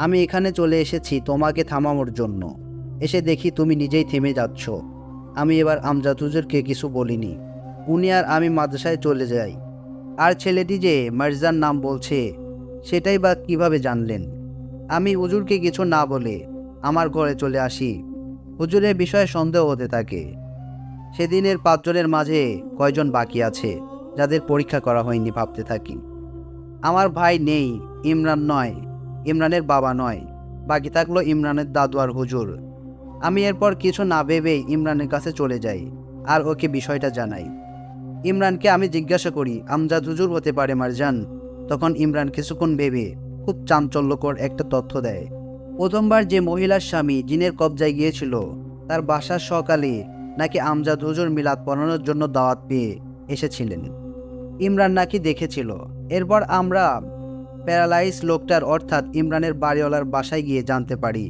আমি এখানে চলে এসেছি তোমাকে থামানোর জন্য। এসে দেখি তুমি নিজেই থেমে যাচ্ছ। আমি এবার আমজাদ হুজুরকে কিছু বলিনি। উনি আর আমি মাদ্রাসায় চলে যাই। আর ছেলেটি যে মারজান নাম বলছে সেটাই বা কিভাবে জানলেন? আমি হুজুরকে কিছু না বলে আমার ঘরে চলে আসি। হুজুরের বিষয়ে সন্দেহ হতে থাকে। সেদিনের 5 জনের মাঝে কয়জন বাকি আছে যাদের পরীক্ষা করা হয়নি ভাবতে থাকি। আমার ভাই নেই, ইমরান নয়, ইমরানের বাবা নয়, বাকি থাকলো ইমরানের দাদু আর হুজুর। আমি এরপর কিছু না ভেবেই ইমরানের কাছে চলে যাই আর ওকে বিষয়টা জানাই। ইমরানকে আমি জিজ্ঞাসা করি, আমজাদ হুজুর হতে পারে মারজান? তখন ইমরান কিছুক্ষণ ভেবে খুব চাঞ্চল্যকর একটা তথ্য দেয়। প্রথমবার যে মহিলার স্বামী জিনের কবজায় গিয়েছিল তার বাসার সকালে নাকি আমজাদ হুজুর মিলাদ পড়ানোর জন্য দাওয়াত পেয়ে এসেছিলেন। ইমরান নাকি দেখেছিল। এরপর আমরা প্যারালাইজ লোকটার অর্থাৎ ইমরানের বাড়িওয়ালার বাসায় গিয়ে জানতে পারি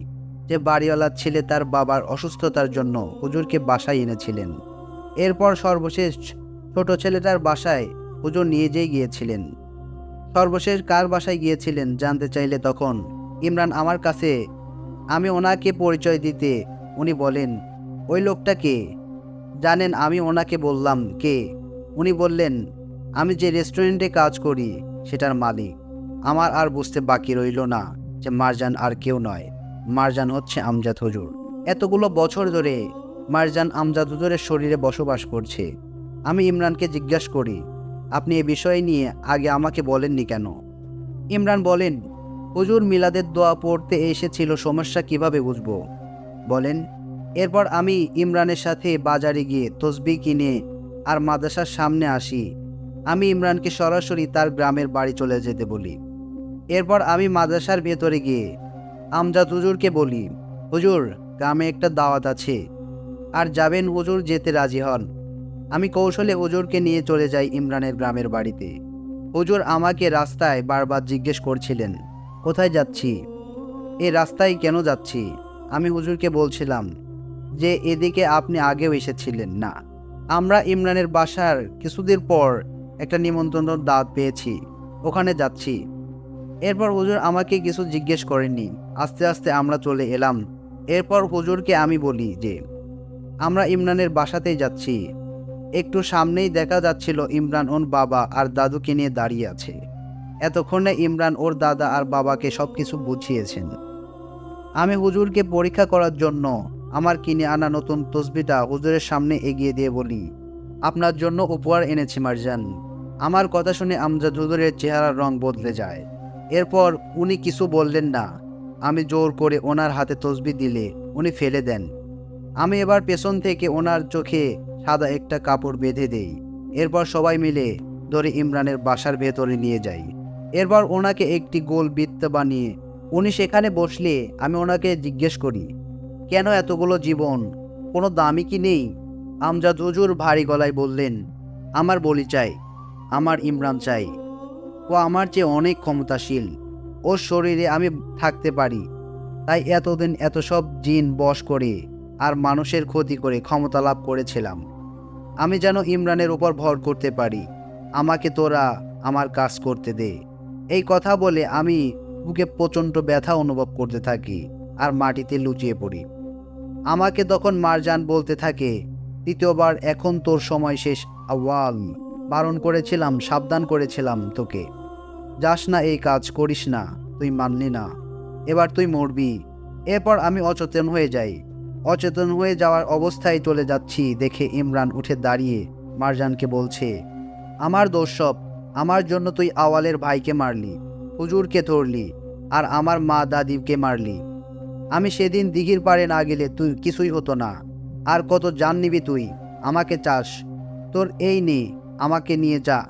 যে বাড়িওয়ালার ছেলে তার বাবার অসুস্থতার জন্য হুজুরকে বাসায় এনেছিলেন। এরপর সর্বশেষ ছোট ছেলেটার বাসায় হুজুর নিয়ে গিয়েছিলেন। সর্বশেষ কার বাসায় গিয়েছিলেন জানতে চাইলে তখন ইমরান আমার কাছে, আমি ওনাকে পরিচয় দিতে উনি বলেন, ওই লোকটা কে জানেন? আমি ওনাকে বললাম, কে? উনি বললেন, আমি যে রেস্টুরেন্টে কাজ করি সেটার মালিক। আমার আর বুঝতে বাকি রইল না যে মারজান আর কেউ নয়, মারজান হচ্ছে আমজাদ হুজুর। এতগুলো বছর ধরে মারজান আমজাদ হুজুরের শরীরে বসবাস করছে। আমি ইমরানকে জিজ্ঞাসা করি, আপনি এ বিষয় নিয়ে আগে আমাকে বলেননি কেন? ইমরান বলেন, হুজুর মিলাদের দোয়া পড়তে এসেছিল, সমস্যা কিভাবে বুঝবো বলেন? এরপর আমি ইমরানের সাথে বাজারে গিয়ে তসবিহ কিনে আর মাদ্রাসার সামনে আসি। আমি ইমরানকে সরাসরি তার গ্রামের বাড়ি চলে যেতে বলি। এরপর আমি মাদ্রাসার ভেতরে গিয়ে আমজাদ হুজুরকে বলি, হুজুর, গ্রামে একটা দাওয়াত আছে আর যাবেন? হুজুর যেতে রাজি হন। আমি কৌশলে হুজুরকে নিয়ে চলে যাই ইমরানের গ্রামের বাড়িতে। হুজুর আমাকে রাস্তায় বারবার জিজ্ঞেস করছিলেন, কোথায় যাচ্ছি, এই রাস্তায় কেন যাচ্ছি? আমি হুজুরকে বলছিলাম যে এদিকে আপনি আগেও এসেছিলেন না। আমরা ইমরানের বাসার কিছুদিন পর একটা নিমন্ত্রণ দাওয়াত পেয়েছি, ওখানে যাচ্ছি। এরপর হুজুর আমাকে কিছু জিজ্ঞেস করেননি। আস্তে আস্তে আমরা চলে এলাম। এরপর হুজুরকে আমি বলি যে আমরা ইমরানের বাসাতেই যাচ্ছি। একটু সামনেই দেখা যাচ্ছিল ইমরান ওর বাবা আর দাদুকে নিয়ে দাঁড়িয়ে আছে। এতক্ষণে ইমরান ওর দাদা আর বাবাকে সবকিছু বুঝিয়েছেন। আমি হুজুরকে পরীক্ষা করার জন্য আমার কিনে আনা নতুন তসবিটা হুজুরের সামনে এগিয়ে দিয়ে বলি, আপনার জন্য উপহার এনেছি মারজান। আমার কথা শুনে আমজাদ হুজুরের চেহারার রং বদলে যায়। এরপর উনি কিছু বললেন না। আমি জোর করে ওনার হাতে তসবি দিলে উনি ফেলে দেন। আমি এবার পেছন থেকে ওনার চোখে সাদা একটা কাপড় বেঁধে দেই। এরপর সবাই মিলে ধরে ইমরানের বাসার ভেতরে নিয়ে যাই। এরপর ওনাকে একটি গোল বৃত্ত বানিয়ে উনি সেখানে বসলে আমি ওনাকে জিজ্ঞেস করি, কেন এতগুলো জীবন, কোনো দামই কি নেই? আমজাদ হুজুর ভারী গলায় বললেন, আমার বলি চাই, আমার ইমরান চাই। ও আমার চেয়ে অনেক ক্ষমতাশীল। ওর শরীরে আমি থাকতে পারি, তাই এতদিন এত সব জিন বশ করে আর মানুষের ক্ষতি করে ক্ষমতা লাভ করেছিলাম। আমি যেন ইমরানের উপর ভর করতে পারি। আমাকে তোরা আমার কাজ করতে দে। এই কথা বলে আমি বুকে প্রচণ্ড ব্যথা অনুভব করতে থাকি আর মাটিতে লুটিয়ে পড়ি। আমাকে তখন মারজান বলতে থাকে, তৃতীয়বার, এখন তোর সময় শেষ আউয়াল। বারণ করেছিলাম, সাবধান করেছিলাম তোকে, যাস না, এই কাজ করিস না, তুই মানলি না, এবার তুই মরবি। এরপর আমি অচেতন হয়ে যাই। অচেতন হয়ে যাওয়ার অবস্থায় চলে যাচ্ছি দেখে ইমরান উঠে দাঁড়িয়ে মারজানকে বলছে, আমার দোষ সব, আমার জন্য তুই আওয়ালের ভাইকে মারলি, হুজুরকে ধরলি আর আমার মা দাদিকে মারলি। আমি সেদিন দিঘির পাড়ে না গেলে তুই কিছুই হতো না। আর কত জান নিবি তুই? আমাকে চাস? তোর এই নে, আমাকে নিয়ে যা।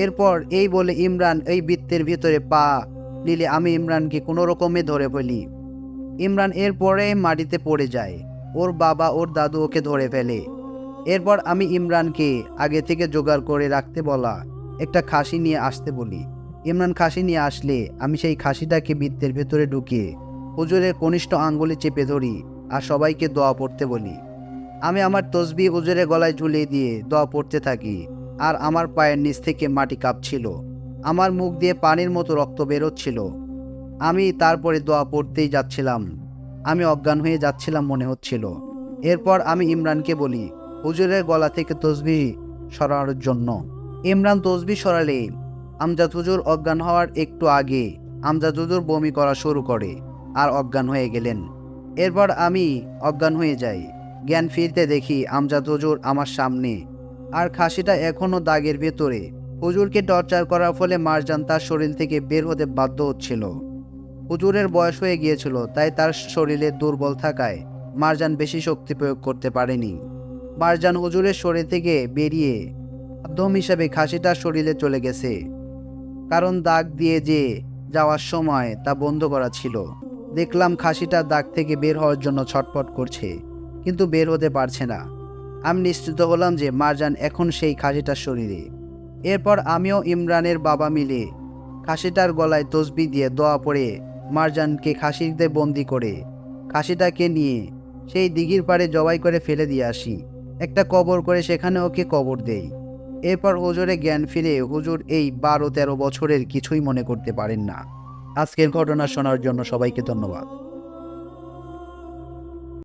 এরপর এই বলে ইমরান এই বৃত্তের ভিতরে পা নিলে আমি ইমরানকে কোনো রকমে ধরে ফেলি। ইমরান এরপরে মাটিতে পড়ে যায়। ওর বাবা ওর দাদু ওকে ধরে ফেলে। এরপর আমি ইমরানকে আগে থেকে জোগাড় করে রাখতে বলা একটা খাসি নিয়ে আসতে বলি। ইমরান খাসি নিয়ে আসলে আমি সেই খাসিটাকে বৃত্তের ভেতরে ঢুকিয়ে হুজুরের কনিষ্ঠ আঙ্গুলে চেপে ধরি আর সবাইকে দোয়া পড়তে বলি। আমি আমার তসবিহ হুজুরের গলায় ঝুলিয়ে দিয়ে দোয়া পড়তে থাকি আর আমার পায়ের নিচ থেকে মাটি কাঁপছিল। আমার মুখ দিয়ে পানির মতো রক্ত বেরোচ্ছিল। আমি তারপরে দোয়া পড়তেই যাচ্ছিলাম। আমি অজ্ঞান হয়ে যাচ্ছিলাম মনে হচ্ছিল। এরপর আমি ইমরানকে বলি হুজুরের গলা থেকে তসবিহ সরানোর জন্য। ইমরান তসবিহ সরালে আমজাদ হুজুর অজ্ঞান হওয়ার একটু আগে আমজাদ হুজুর বমি করা শুরু করে আর অজ্ঞান হয়ে গেলেন। এরপর আমি অজ্ঞান হয়ে যাই। জ্ঞান ফিরতে দেখি আমজাদ হুজুর আমার সামনে আর খাসিটা এখনও দাগের ভেতরে। হুজুরকে টর্চার করার ফলে মারজান তার শরীর থেকে বের হতে বাধ্য হচ্ছিল। হুজুরের বয়স হয়ে গিয়েছিল, তাই তার শরীরে দুর্বল থাকায় মারজান বেশি শক্তি প্রয়োগ করতে পারেনি। মারজান হুজুরের শরীর থেকে বেরিয়ে মাধ্যম হিসাবে খাসিটার শরীরে চলে গেছে, কারণ দাগ দিয়ে যে যাওয়ার সময় তা বন্ধ করা ছিল। দেখলাম খাসিটা দাগ থেকে বের হওয়ার জন্য ছটফট করছে, কিন্তু বের হতে পারছে না। আমি নিশ্চিত হলাম যে মারজান এখন সেই খাসিটার শরীরে। এরপর আমিও ইমরানের বাবা মিলে খাসিটার গলায় তসবিহ দিয়ে দোয়া পড়ে মারজানকে খাসিতে বন্দি করে খাসিটাকে নিয়ে সেই দিঘির পাড়ে জবাই করে ফেলে দিয়ে আসি। একটা কবর করে সেখানে ওকে কবর দেই। এরপর হুজুরে জ্ঞান ফিরে হুজুর এই 12-13 বছরের কিছুই মনে করতে পারেন না। আজকের ঘটনা শোনার জন্য সবাইকে ধন্যবাদ।